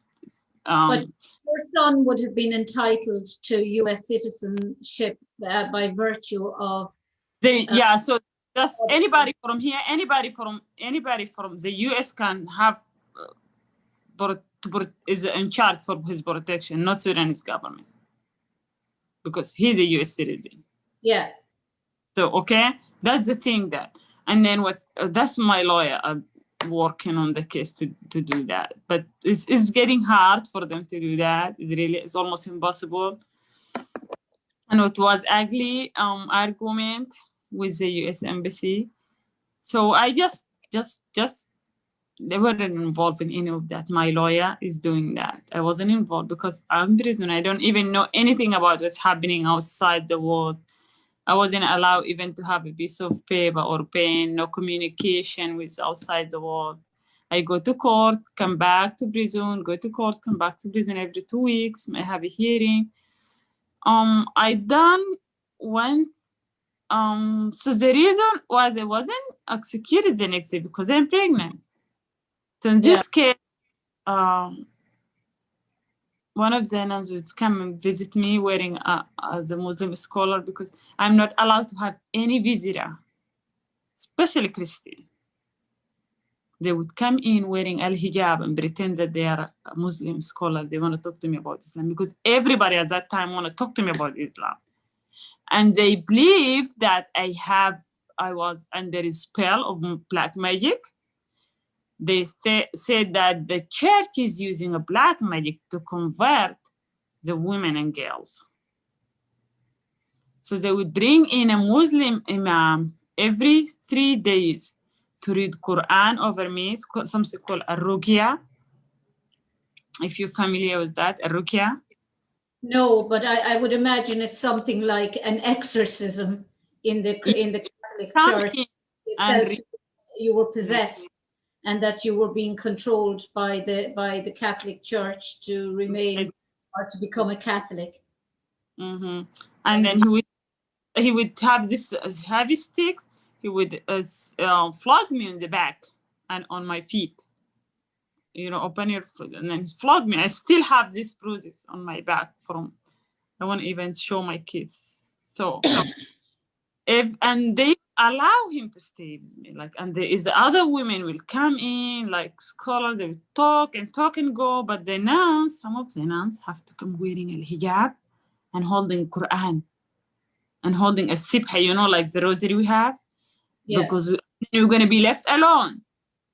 But your son would have been entitled to U.S. citizenship by virtue of. So just anybody from here, anybody from the U.S. can have is in charge for his protection, not Sudanese government, because he's a U.S. citizen. Yeah. So okay, that's the thing and then that's my lawyer working on the case to do that, but it's getting hard for them to do that. It's almost impossible, and it was ugly argument with the U.S. embassy. So I just they weren't involved in any of that. My lawyer is doing that. I wasn't involved because I'm in prison. I don't even know anything about what's happening outside the world. I wasn't allowed even to have a piece of paper or pen, no communication with outside the world. I go to court, come back to prison, go to court, come back to prison every 2 weeks. I have a hearing. I done one. So the reason why they wasn't executed the next day because I'm pregnant. So in this case, one of the nuns would come and visit me wearing as a Muslim scholar because I'm not allowed to have any visitor, especially Christian. They would come in wearing al-hijab and pretend that they are a Muslim scholar. They want to talk to me about Islam because everybody at that time want to talk to me about Islam. And they believe that I was under a spell of black magic. They said that the church is using a black magic to convert the women and girls. So they would bring in a Muslim imam every 3 days to read Quran over me, something called a ruqya. If you're familiar with that, a ruqya. No, but I would imagine it's something like an exorcism in the Catholic Church. And you were possessed, and that you were being controlled by the Catholic Church to remain or to become a Catholic. Mm-hmm. And then he would have this heavy stick. He would flog me in the back and on my feet. Open your foot, and then he flogged me. I still have these bruises on my back I won't even show my kids. So and they allow him to stay with me, and there is the other women will come in, like scholars, they will talk and go, but some of the nuns have to come wearing a hijab and holding Quran and holding a sibha, like the rosary we have, because we're going to be left alone.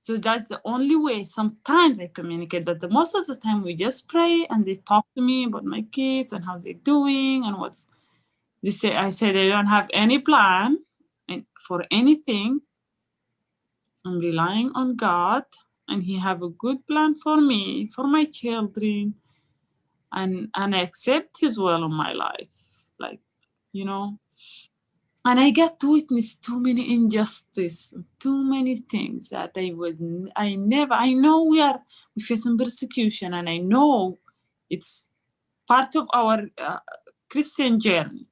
So that's the only way sometimes I communicate, but most of the time we just pray and they talk to me about my kids and how they're doing and I said I don't have any plan for anything. I'm relying on God, and He have a good plan for me, for my children, and I accept His will in my life, And I got to witness too many injustice, too many things that I know we facing persecution, and I know it's part of our Christian journey,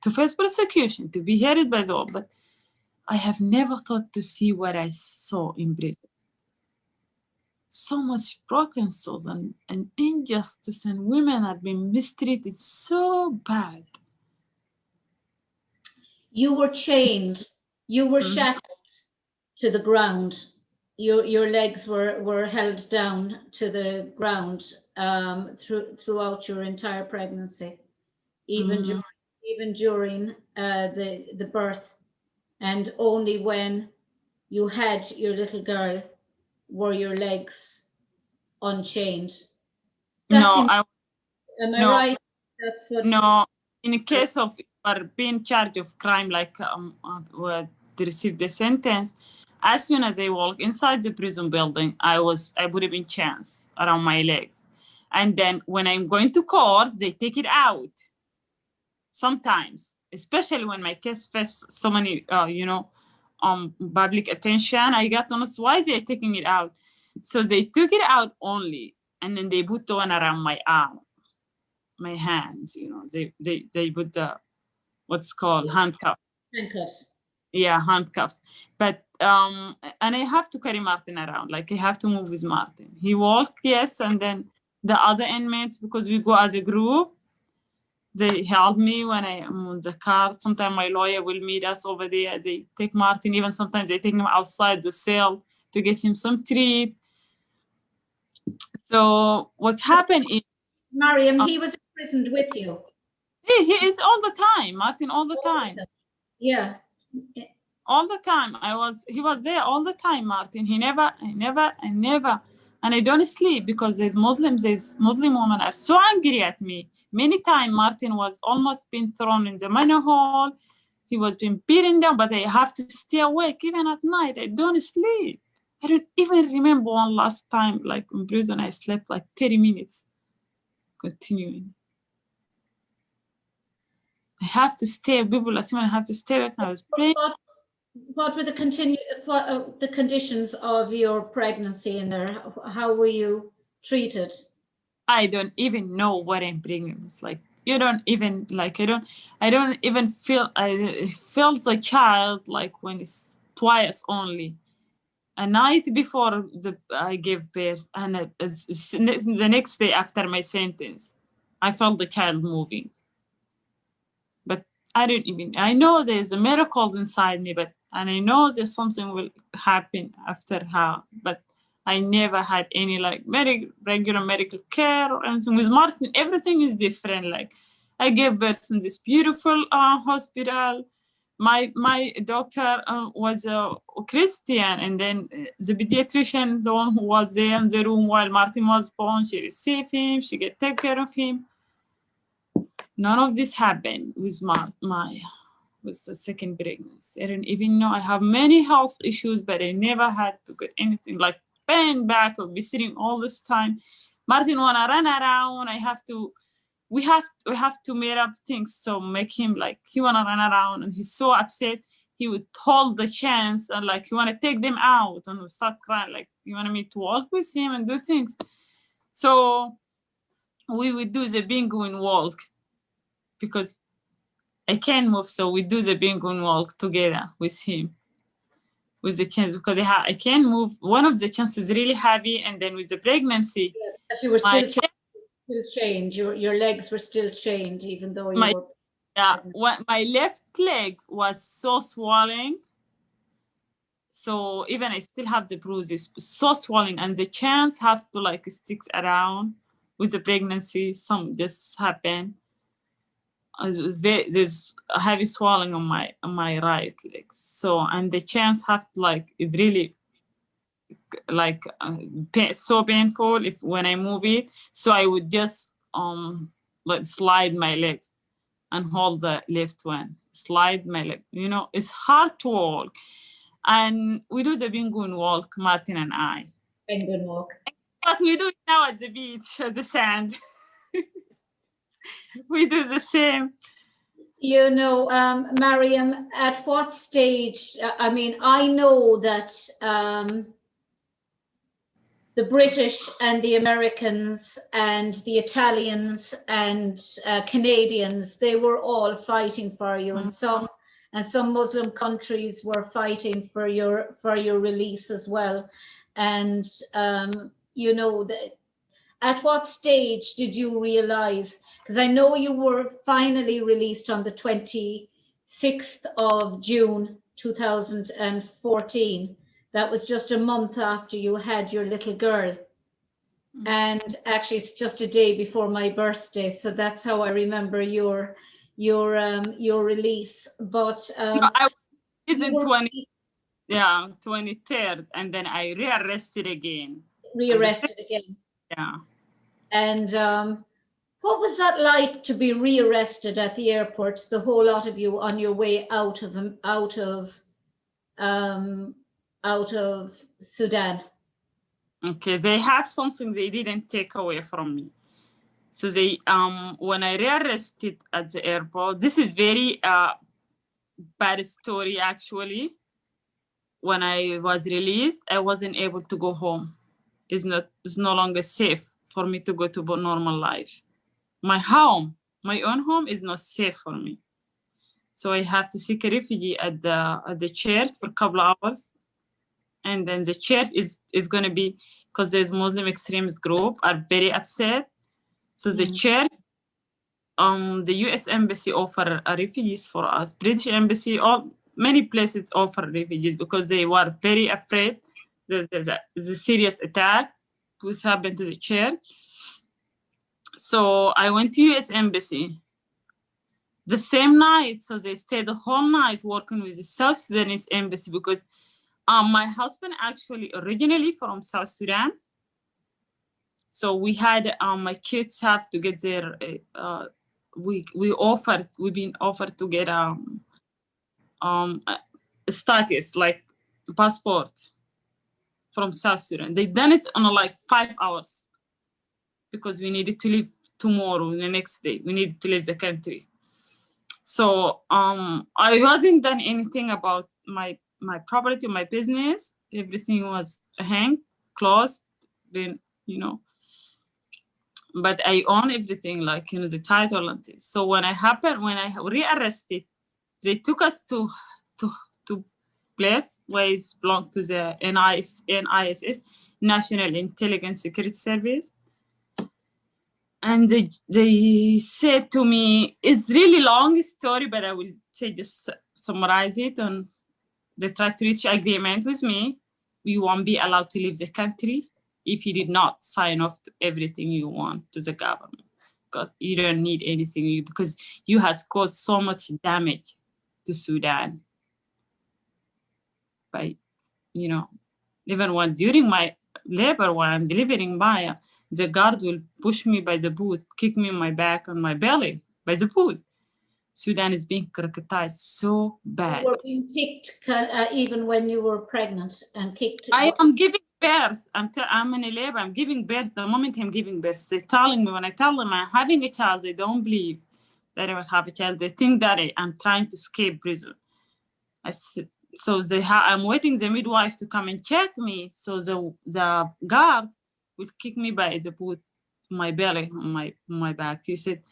to face persecution, to be hated by the world, but I have never thought to see what I saw in prison. So much broken souls and injustice, and women are being mistreated so bad. You were chained. You were shackled to the ground. Your legs were held down to the ground throughout your entire pregnancy, even during the birth, and only when you had your little girl were your legs unchained. Am I right? That's what. No, in the case of being charged of crime, they received the sentence, as soon as I walk inside the prison building, I would have been chains around my legs. And then when I'm going to court, they take it out. Sometimes especially when my case faced so many, public attention, I got to notice why they're taking it out. So they took it out only, and then they put the one around my arm, my hands. They put the what's called handcuff. Handcuffs. Yeah, handcuffs. But and I have to carry Martin around. Like I have to move with Martin. He walk, yes, and then the other inmates, because we go as a group, they help me when I am on the car. Sometimes my lawyer will meet us over there. They take Martin. Even sometimes they take him outside the cell to get him some treat. So what happened is, Mariam, he was imprisoned with you. he is all the time, Martin, all the time. Yeah. All the time. He was there all the time, Martin. He never, and I don't sleep because these Muslim women are so angry at me. Many times Martin was almost been thrown in the manhole. He was being beaten down, but I have to stay awake even at night. I don't sleep. I don't even remember one last time, like in prison, I slept like 30 minutes, continuing. I have to stay. People assume I have to stay awake. I was praying. What were the conditions of your pregnancy in there? How were you treated? I don't even know what I'm bringing. It's like you don't even like. I don't even feel. I felt the child like when it's twice only. A night before I gave birth, and the next day after my sentence, I felt the child moving. But I don't even. I know there's a miracle inside me, and I know there's something will happen after her, but I never had any like regular medical care or anything. With Martin, everything is different. Like I gave birth in this beautiful hospital. My doctor was a Christian, and then the pediatrician, the one who was there in the room while Martin was born, she received him, she get take care of him. None of this happened with with the second pregnancy. I don't even know. I have many health issues, but I never had to get anything like pain back or be sitting all this time. Martin wanna run around. We have to make up things so make him like he wanna run around, and he's so upset. He would hold the chance and like he wanna take them out, and we start crying like he wanted me to walk with him and do things. So we would do the penguin walk because I can't move, so we do the penguin walk together with him, with the chance, because I can't move. One of the chances is really heavy, and then with the pregnancy, you were still chained. Your legs were still chained, even though you were. Yeah, my left leg was so swollen. So even I still have the bruises, so swollen, and the chance have to like stick around with the pregnancy. Some just happen. There's a heavy swelling on my right leg. So and the chance have to like it really like so painful if when I move it. So I would just like slide my legs and hold the left one, slide my leg. It's hard to walk. And we do the penguin walk, Martin and I. Penguin walk. But we do it now at the beach, at the sand. We do the same. Mariam, at what stage? I mean, I know that the British and the Americans and the Italians and Canadians, they were all fighting for you, Mm-hmm. and some Muslim countries were fighting for your release as well. And at what stage did you realize? Because I know you were finally released on the 26th of June 2014. That was just a month after you had your little girl. Mm-hmm. And actually it's just a day before my birthday. So that's how I remember your release. But I was in 23rd, and then I rearrested again. Rearrested again. Yeah. And what was that like to be rearrested at the airport, the whole lot of you on your way out of Sudan? Okay, they have something they didn't take away from me. So they, when I rearrested at the airport, this is very bad story actually. When I was released, I wasn't able to go home. It's no longer safe for me to go to a normal life. My home, my own home, is not safe for me. So I have to seek a refugee at the church for a couple of hours. And then the church is going to be, because there's Muslim extremist group are very upset. So the church, the US Embassy offer refugees for us. British Embassy, many places offer refugees because they were very afraid there's a serious attack which happened to the church. So I went to US Embassy the same night. So they stayed the whole night working with the South Sudanese Embassy because my husband actually originally from South Sudan. So we had my kids have to get their we've been offered to get status like passport from South Sudan. They done it on like 5 hours because we needed to leave tomorrow, the next day. We needed to leave the country. So I wasn't done anything about my property, my business. Everything was hanged, closed, then, you know. But I own everything, like, you know, the title and things. So when I rearrested, they took us to place where it belonged to the NISS, National Intelligence Security Service. And they said to me, it's really long story, but I will say just summarize it. And they tried to reach agreement with me. You won't be allowed to leave the country if you did not sign off to everything you want to the government, because you don't need anything, because you has caused so much damage to Sudan. By, you know, even when during my labor, when I'm delivering Maya, the guard will push me by the boot, kick me in my back and my belly by the boot. Sudan is being criticized so bad. You were being kicked even when you were pregnant and kicked. I am giving birth. I'm in a labor. I'm giving birth. The moment I'm giving birth, they're telling me, when I tell them I'm having a child, they don't believe that I will have a child. They think that I'm trying to escape prison. So I'm waiting the midwife to come and check me. So the guards will kick me by the boot, my belly, on my back. He said,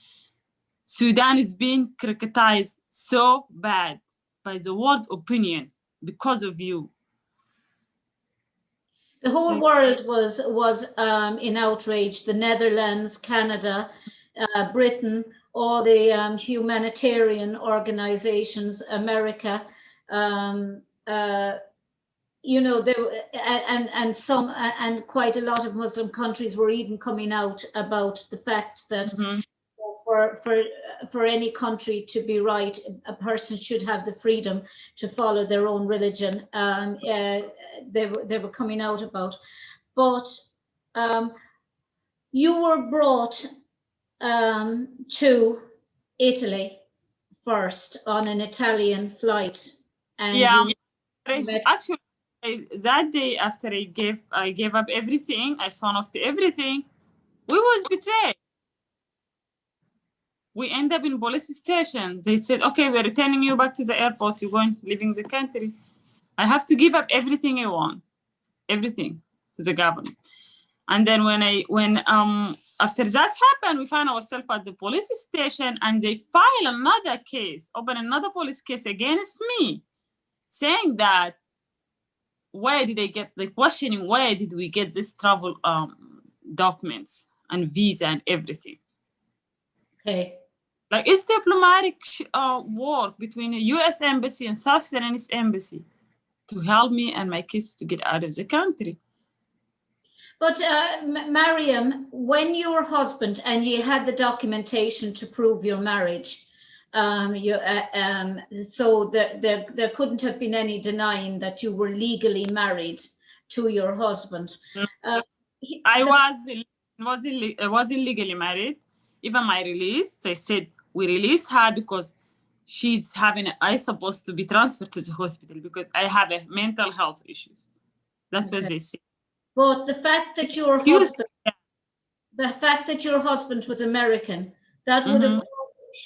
Sudan is being criticized so bad by the world opinion because of you. The whole world was in outrage. The Netherlands, Canada, Britain, all the humanitarian organizations, America, you know, there and quite a lot of Muslim countries were even coming out about the fact that for any country to be right, a person should have the freedom to follow their own religion. They were coming out about, but you were brought to Italy first on an Italian flight, and actually that day after I gave up everything, I signed off to everything, we was betrayed. We end up in police station. They said, okay, we're returning you back to the airport. You're going, leaving the country. I have to give up everything I want, everything to the government. And then when after that happened, we find ourselves at the police station, and they file another case, open another police case against me, saying that where did they get the questioning? Where did we get this travel documents and visa and everything? Okay. Like, it's diplomatic work between the US Embassy and South Sudanese Embassy to help me and my kids to get out of the country. But Mariam, when your husband, and you had the documentation to prove your marriage, so there couldn't have been any denying that you were legally married to your husband. I wasn't legally married. Even my release, they said we release her because she's I supposed to be transferred to the hospital because I have a mental health issues. That's what they said. But the fact that your the fact that your husband was American, that would have,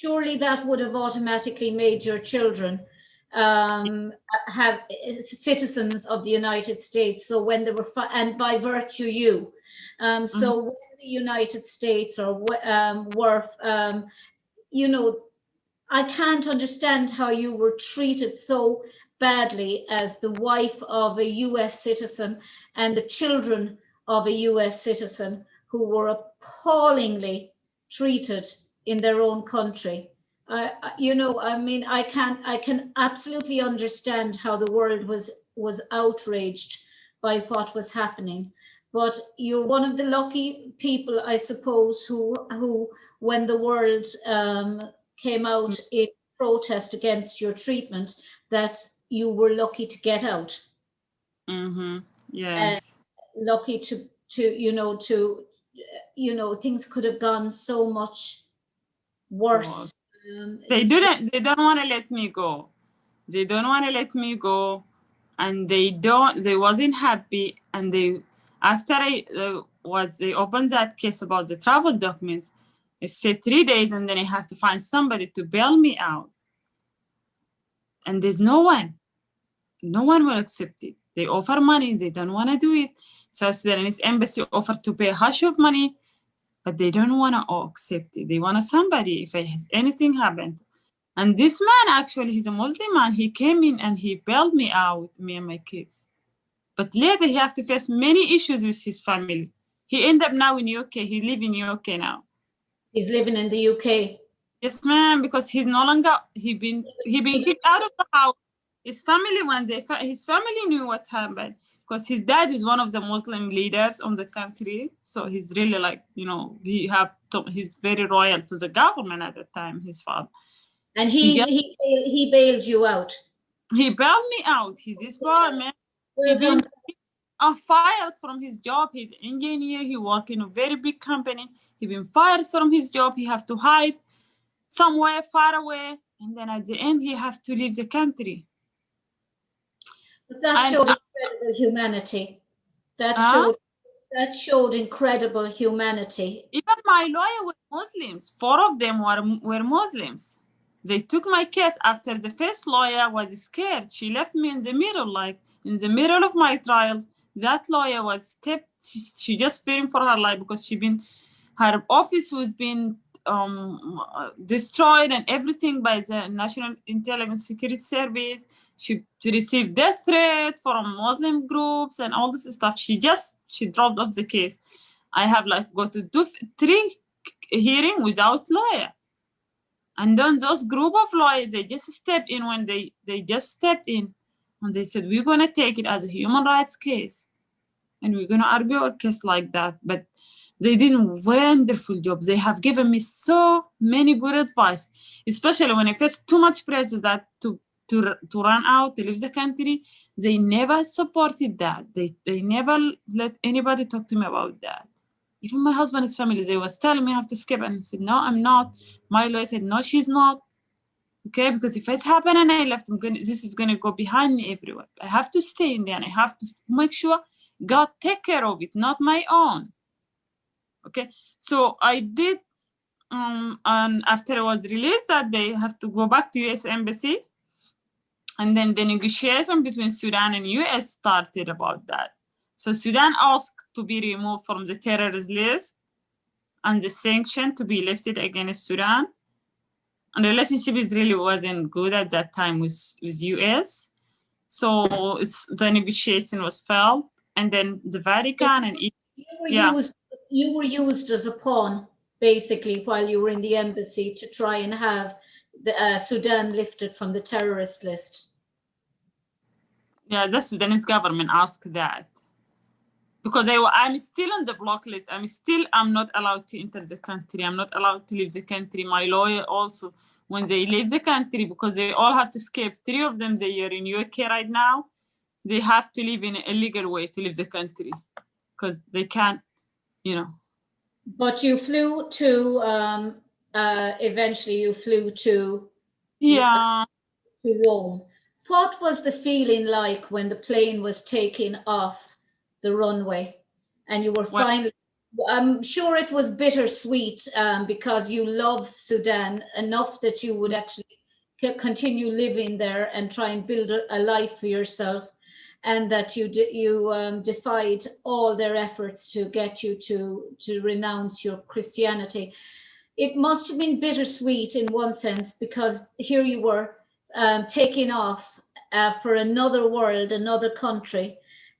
surely that would have automatically made your children have citizens of the United States. So when they were, and by virtue you, so when the United States or were, you know, I can't understand how you were treated so badly as the wife of a US citizen and the children of a US citizen who were appallingly treated in their own country. You know, I mean, I can absolutely understand how the world was outraged by what was happening. But you're one of the lucky people, I suppose, who when the world came out in protest against your treatment, that you were lucky to get out. Yes. Lucky to things could have gone so much worse. They don't want to let me go. They don't want to let me go, and they wasn't happy. And after they opened that case about the travel documents, it stayed 3 days, and then I have to find somebody to bail me out. And there's no one will accept it. They offer money, they don't want to do it. South Sudanese embassy offered to pay a hush of money, but they don't want to accept it. They want somebody if anything happened. And this man, actually, he's a Muslim man. He came in and he bailed me out, me and my kids. But later, he have to face many issues with his family. He ended up now in UK. He live in UK now. He's living in the UK. Yes, ma'am, because he's no longer, he been kicked out of the house. His family, his family knew what happened, because his dad is one of the Muslim leaders on the country. So he's really like, you know, he's very loyal to the government at the time, his father. And he bailed you out. He bailed me out. He's this boy, man. He been fired from his job. He's an engineer. He work in a very big company. He been fired from his job. He have to hide somewhere far away, and then at the end he have to leave the country. But that showed incredible humanity. That showed incredible humanity. Even my lawyer were Muslims. 4 of them were Muslims. They took my case after the first lawyer was scared. She left me in the middle, like in the middle of my trial. That lawyer was she just fearing for her life, because her office was being destroyed and everything by the National Intelligence Security Service. She received death threat from Muslim groups and all this stuff. She dropped off the case. I have go to do 3 hearings without lawyer. And then those group of lawyers, they just stepped in when they just stepped in, and they said, we're going to take it as a human rights case, and we're going to argue a case like that. But they did a wonderful job. They have given me so many good advice, especially when I faced too much pressure that to run out, to leave the country. They never supported that. They never let anybody talk to me about that. Even my husband's family, they was telling me I have to skip, and I said, no, I'm not. My lawyer said, no, she's not. Okay, because if it's happened and I left, this is going to go behind me everywhere. I have to stay in there, and I have to make sure God take care of it, not my own. Okay, so I did, and after I was released that day, I have to go back to US Embassy. And then the negotiation between Sudan and US started about that. So Sudan asked to be removed from the terrorist list and the sanction to be lifted against Sudan. And the relationship really wasn't good at that time with US. So the negotiation was failed. And then the Vatican and you were used as a pawn, basically, while you were in the embassy to try and have the Sudan lifted from the terrorist list. Yeah, the Sudanese government asked that. Because I'm still on the block list. I'm not allowed to enter the country. I'm not allowed to leave the country. My lawyer also, when they leave the country, because they all have to escape. 3 of them, they are in UK right now. They have to leave in an illegal way to leave the country, because they can't, you know. But you flew to, eventually you flew to Rome. What was the feeling like when the plane was taking off the runway and you were finally I'm sure it was bittersweet because you love Sudan enough that you would actually continue living there and try and build a life for yourself, and that you defied all their efforts to get you to renounce your Christianity. It must have been bittersweet in one sense, because here you were taking off for another world, another country,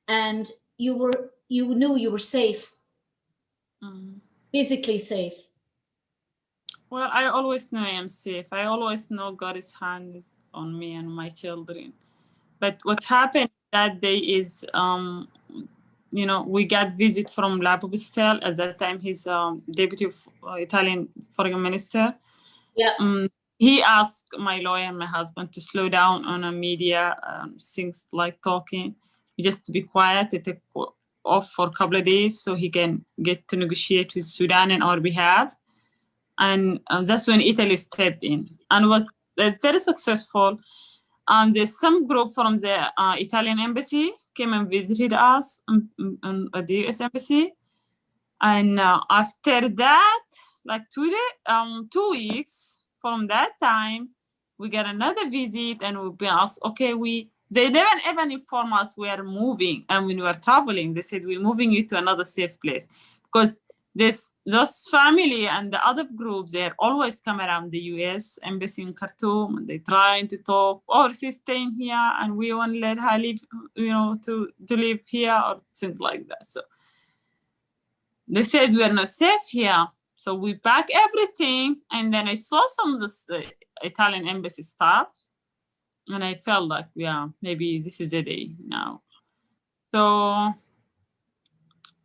and you knew you were safe, physically safe. Well, I always know I am safe. I always know God's hand is on me and my children. But what happened that day is, we got visit from Lapo Bistel. At that time, he's deputy Italian foreign minister. Yeah. He asked my lawyer and my husband to slow down on a media things like talking, just to be quiet, to take off for a couple of days so he can get to negotiate with Sudan on our behalf. And that's when Italy stepped in and was very successful. There's some group from the Italian embassy came and visited us at the US embassy. And after that, like 2 weeks from that time, we got another visit and we've been asked, okay, they never even inform us we are moving. And when we were traveling, they said, we're moving you to another safe place. Because those family and the other groups, they're always come around the US embassy in Khartoum and they're trying to talk, oh, she's staying here and we won't let her live, to live here or things like that. So they said we're not safe here. So we pack everything. And then I saw some of the Italian embassy staff and I felt like, yeah, maybe this is the day now. So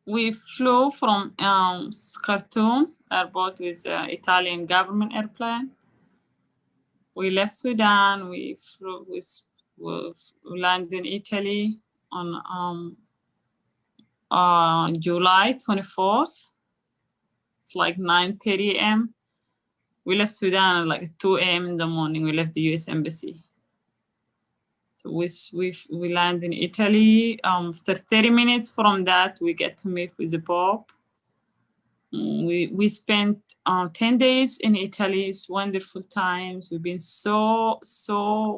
we flew from Khartoum airport with Italian government airplane. We left Sudan. We flew we landed in Italy on July 24th. It's like 9:30 a.m. We left Sudan at like 2 a.m. in the morning. We left the US embassy. So we land in Italy. After 30 minutes from that, we get to meet with the Pope. We spent 10 days in Italy. It's wonderful times. We've been so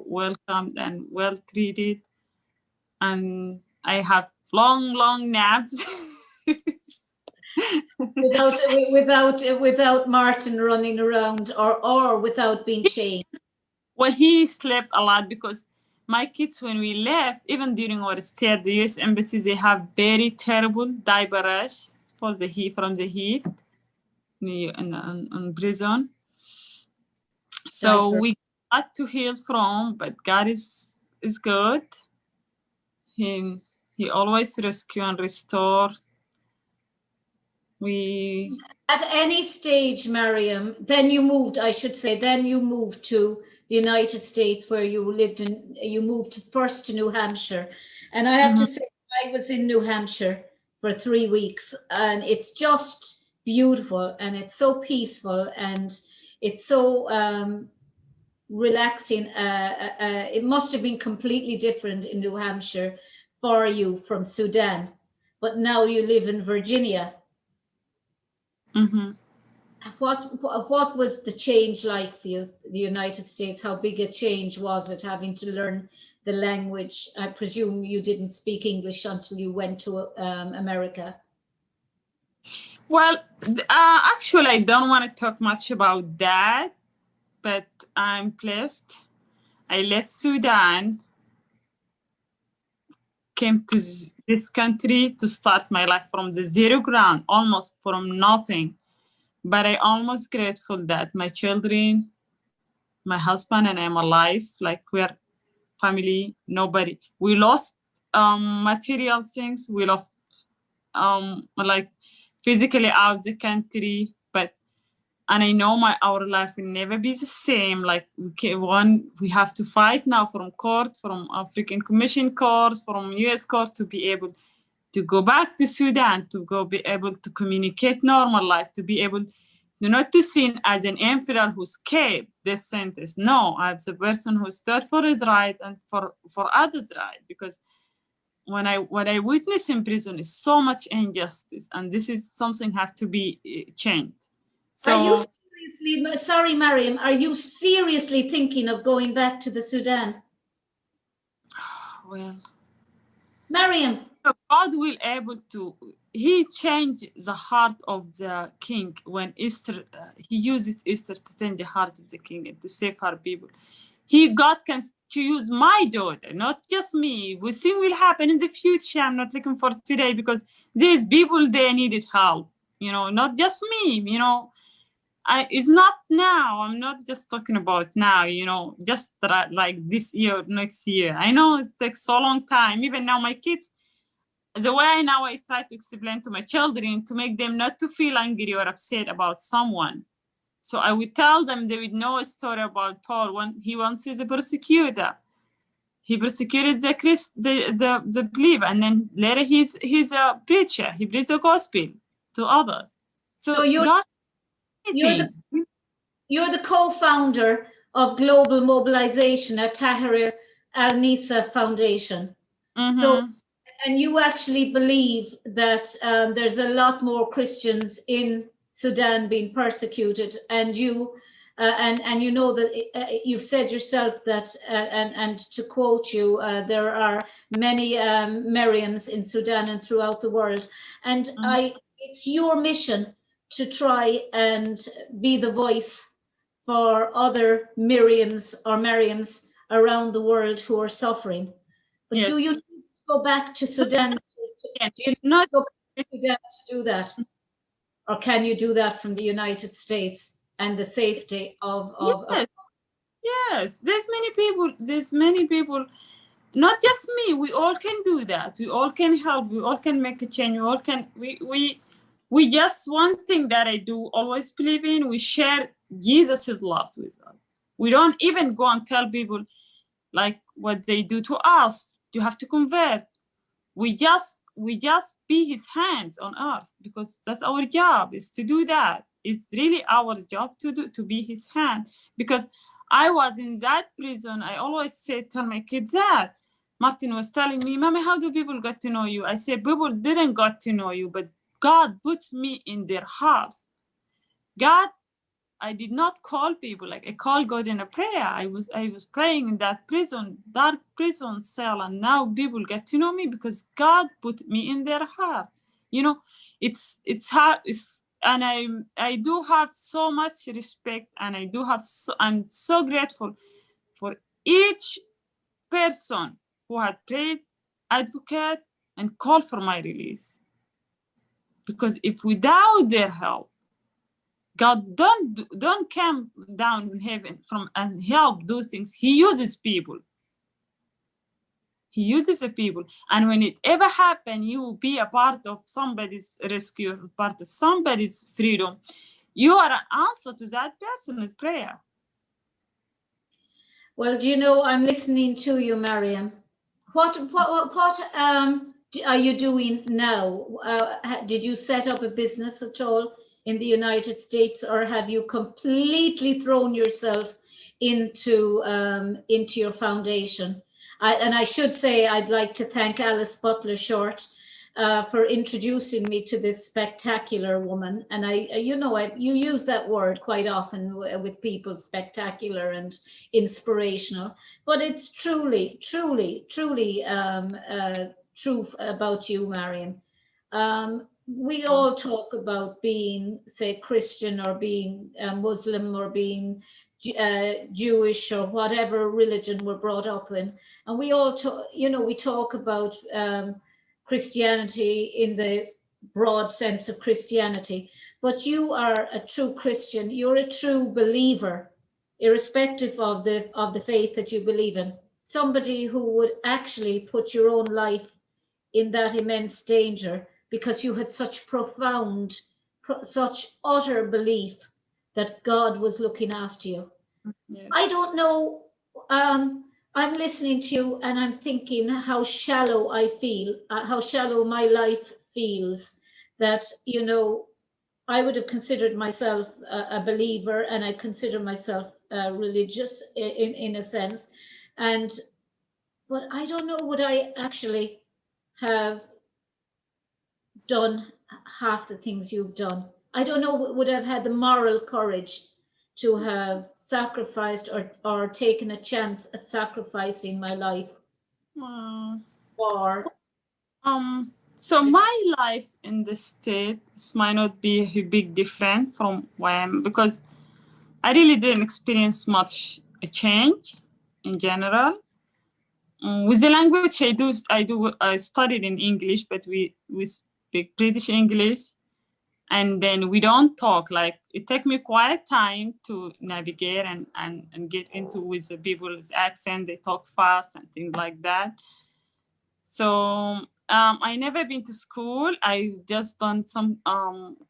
welcomed and well treated. And I have long naps. without Martin running around or without being chained. Well, he slept a lot because my kids, when we left, even during our stay at the US embassy, they have very terrible diaper rash from the heat in prison. So we got to heal from, but God is good. He always rescue and restore. At any stage, Mariam, then you moved to the United States, where you moved first to New Hampshire. And I have to say, I was in New Hampshire for 3 weeks, and it's just beautiful, and it's so peaceful, and it's so relaxing. It must have been completely different in New Hampshire for you from Sudan, but now you live in Virginia. Mm-hmm. What was the change like for you, the United States? How big a change was it, having to learn the language? I presume you didn't speak English until you went to America. Well, actually, I don't want to talk much about that, but I'm blessed. I left Sudan, came to this country to start my life from the zero ground, almost from nothing. But I'm almost grateful that my children, my husband, and I'm alive. Like, we're family, nobody. We lost material things. We lost like physically out the country, and I know our life will never be the same. Like, we have to fight now from African Commission court, from US court, to be able to go back to Sudan, be able to communicate normal life, to be able not to seen as an infidel who escaped this sentence. No, I'm the person who stood for his right and for others' right, because what I witness in prison is so much injustice, and this is something have to be changed. Are you So seriously, sorry, Mariam, are you seriously thinking of going back to the Sudan? well, Mariam. God will able to. He changed the heart of the king when Esther. He uses Esther to change the heart of the king and to save her people. God can use my daughter, not just me. We think will happen in the future. I'm not looking for today because these people, they needed help. Not just me. It's not now. I'm not just talking about now. Just like this year, next year. I know it takes so long time. Even now, my kids. The way now I try to explain to my children to make them not to feel angry or upset about someone. So I would tell them they would know a story about Paul when he once was a persecutor. He persecuted the believer, and then later he's a preacher. He preached the gospel to others. So you're the co-founder of Global Mobilization at Tahrir al-Nisa Foundation. Mm-hmm. So, and you actually believe that there's a lot more Christians in Sudan being persecuted, and you know that you've said yourself that, and to quote you, there are many Mariams in Sudan and throughout the world, and it's your mission to try and be the voice for other Miriams or Mariams around the world who are suffering. But yes. Do you need to go back to Sudan? Do you not go back to Sudan to do that? Or can you do that from the United States and the safety of yes. There's many people, not just me. We all can do that. We all can help. We all can make a change. We all can. We just, one thing that I do always believe in, we share Jesus' love with us. We don't even go and tell people like what they do to us. You have to convert. We just be his hands on earth, because that's our job, is to do that. It's really our job to be his hand. Because I was in that prison, I always tell my kids that. Martin was telling me, Mommy, how do people get to know you? I said, people didn't get to know you, but God put me in their hearts. I did not call people, like I called God in a prayer. I was praying in that dark prison cell, and now people get to know me because God put me in their heart. It's hard. And I do have so much respect, and I'm so grateful for each person who had prayed, advocate, and called for my release. Because if without their help, God don't come down in heaven and help do things. He uses people. He uses the people. And when it ever happens, you will be a part of somebody's rescue, part of somebody's freedom. You are an answer to that person's prayer. Well, I'm listening to you, Mariam. What are you doing now? Did you set up a business at all in the United States, or have you completely thrown yourself into your foundation? And I should say, I'd like to thank Alice Butler Short for introducing me to this spectacular woman. And you use that word quite often with people, spectacular and inspirational, but it's truly true about you, Mariam. We all talk about being, say, Christian, or being Muslim, or being Jewish, or whatever religion we're brought up in, and we all talk about Christianity in the broad sense of Christianity, but you are a true Christian. You're a true believer, irrespective of the faith that you believe in. Somebody who would actually put your own life in that immense danger because you had such such utter belief that God was looking after you. Yes. I don't know. I'm listening to you and I'm thinking how shallow I feel, how shallow my life feels, that, I would have considered myself a believer, and I consider myself religious in a sense. But I don't know, would I actually have done half the things you've done. I don't know, would have had the moral courage to have sacrificed or taken a chance at sacrificing my life for. So my life in the States might not be a big different from where I am, because I really didn't experience much a change in general. With the language, I studied in English, but we speak British English, and then we don't talk. Like, it took me quite time to navigate and get into with the people's accent. They talk fast and things like that. So I never been to school. I just done some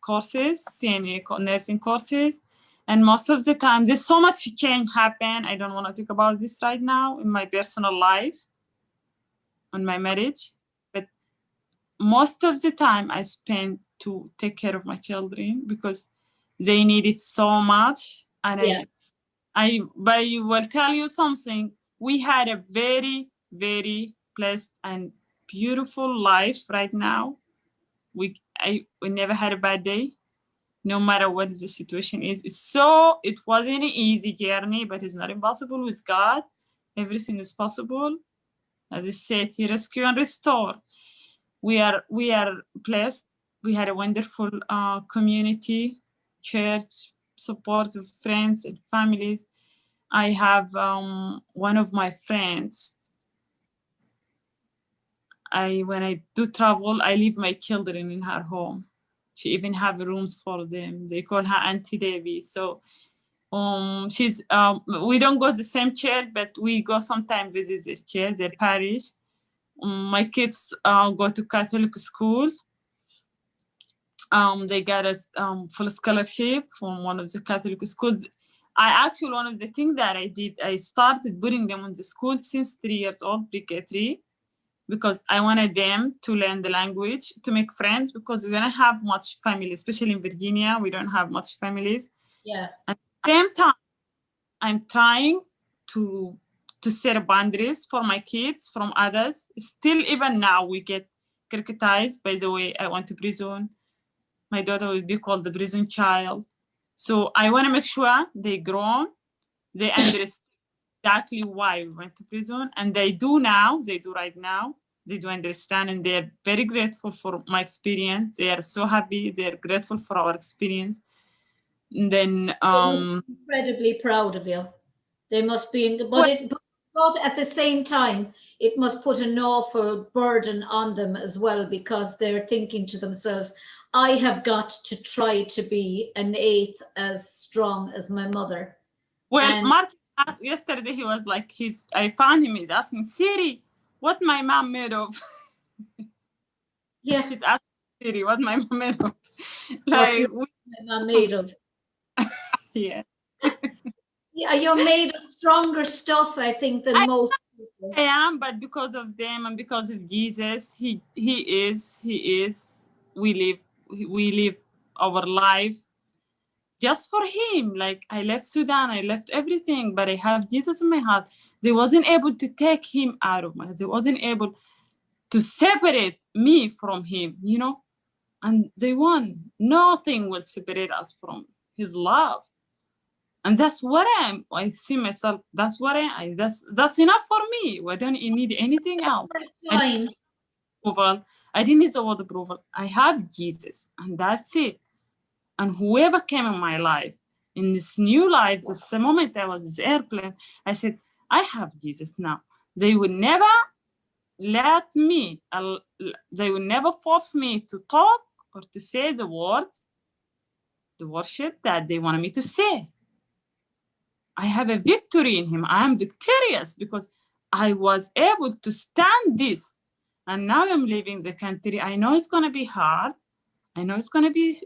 courses, CNA nursing courses. And most of the time, there's so much change happen. I don't want to talk about this right now in my personal life, on my marriage. But most of the time I spent to take care of my children because they need it so much. And Yeah. I will tell you something. We had a very, very blessed and beautiful life right now. We never had a bad day, no matter what the situation is. It wasn't an easy journey, but it's not impossible with God. Everything is possible. As I said, He rescue and restore. We are blessed. We had a wonderful community, church, support of friends and families. I have one of my friends. When I do travel, I leave my children in her home. She even have rooms for them. They call her Auntie Debbie. So she's we don't go to the same church, but we go sometimes visit their church, their parish. My kids go to Catholic school. They got a full scholarship from one of the Catholic schools. One of the things that I did, I started putting them in the school since 3 years old, pre-K3, because I wanted them to learn the language, to make friends, because we don't have much family, especially in Virginia. We don't have much families. Yeah. At the same time, I'm trying to set boundaries for my kids from others. Still, even now, we get criticized. By the way, I went to prison. My daughter will be called the prison child. So I want to make sure they grow, they understand exactly why we went to prison. And they do now, they do right now. They do understand, and they're very grateful for my experience. They are so happy. They're grateful for our experience. And then incredibly proud of you. They must be, but at the same time, it must put an awful burden on them as well, because they're thinking to themselves, I have got to try to be an eighth as strong as my mother. Well, Martin asked yesterday, he was like, I found him, he's asking, Siri, what my mom made of? Yeah. He's asking Siri, what my mom made of? Like, what my mom made of? Yeah. Yeah, you're made of stronger stuff, I think, than most people. I am, but because of them and because of Jesus, he is. We live our life just for him. Like, I left Sudan, I left everything, but I have Jesus in my heart. They wasn't able to take him out of my heart. They wasn't able to separate me from him, and they won. Nothing will separate us from his love. And that's what I see myself. That's what that's enough for me. I don't need anything else. I didn't need the word approval. I have Jesus, and that's it. And whoever came in my life, in this new life, that's the moment I was in the airplane, I said, I have Jesus now. They would never let me, they will never force me to talk or to say the worship that they wanted me to say. I have a victory in him. I am victorious because I was able to stand this. And now I'm leaving the country. I know it's going to be hard. I know it's going to be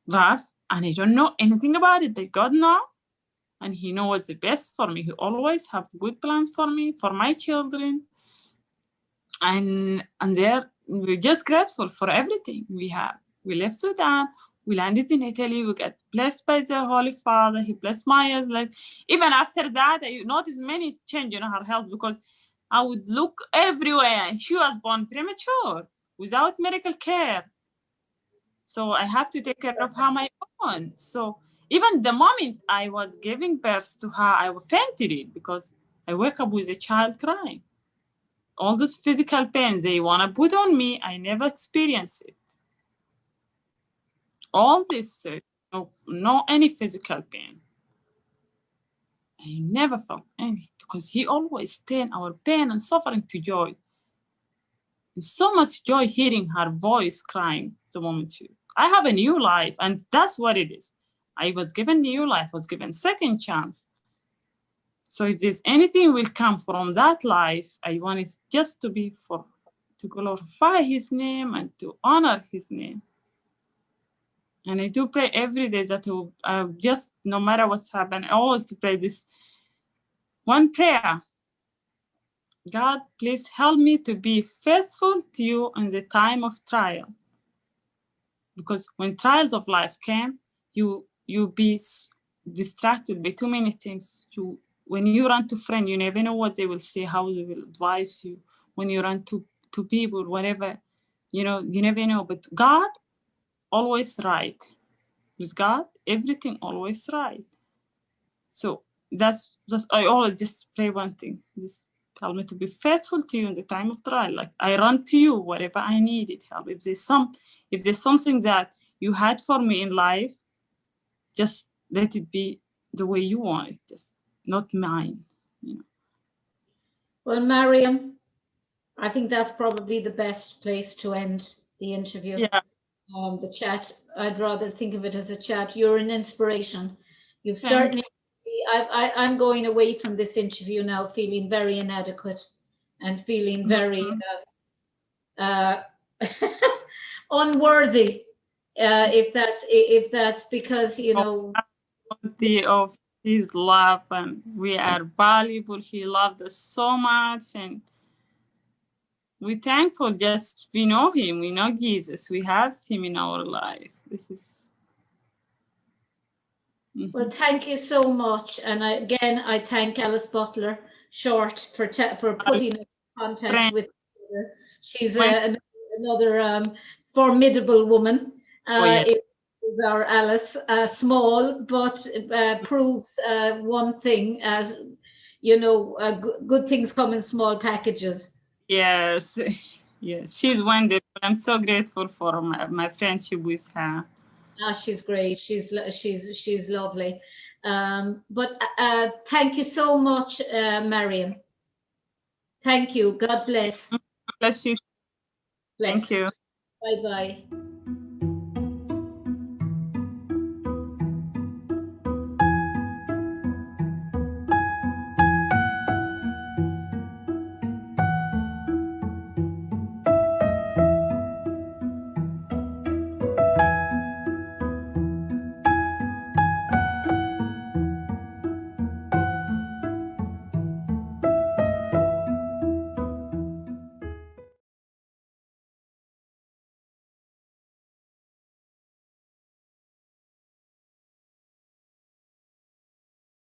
rough. And I don't know anything about it, but God knows. And he knows what's the best for me. He always have good plans for me, for my children. And we're just grateful for everything we have. We left Sudan. We landed in Italy. We got blessed by the Holy Father. He blessed Maya's life. Even after that, I noticed many change in her health, because I would look everywhere, and she was born premature without medical care. So I have to take care of her my own. So even the moment I was giving birth to her, I fainted because I wake up with a child crying. All this physical pain they want to put on me, I never experienced it. All this, no any physical pain. I never felt any, because he always turned our pain and suffering to joy. There's so much joy hearing her voice crying the moment I have a new life, and that's what it is. I was given new life, was given second chance. So if there's anything will come from that life, I want it just to be to glorify his name and to honor his name. And I do pray every day that just no matter what's happened, I always to pray this one prayer. God, please help me to be faithful to you in the time of trial. Because when trials of life came, you be distracted by too many things. When you run to friends, you never know what they will say, how they will advise you. When you run to people, whatever, you never know. But God, always right. With God, everything always right. So that's I always just pray one thing. Just help me to be faithful to you in the time of trial. Like I run to you wherever I needed help. If there's something that you had for me in life, just let it be the way you want it, just not mine. Well, Mariam, I think that's probably the best place to end the interview. Yeah. The chat. I'd rather think of it as a chat. You're an inspiration. You've certainly. I'm going away from this interview now feeling very inadequate and feeling very unworthy. If that's because worthy of his love, and we are valuable. He loved us so much, and we're thankful. Just we know him, we know Jesus, we have him in our life. This is. Well, thank you so much, and I thank Alice Butler Short for putting us in contact with her. She's another formidable woman. Is our Alice, small, but proves one thing, as good things come in small packages. Yes, yes, she's wonderful. I'm so grateful for my friendship with her. She's great. She's lovely. But thank you so much, Mariam. Thank you. God bless. Bless you. Bless. Thank you. Bye-bye.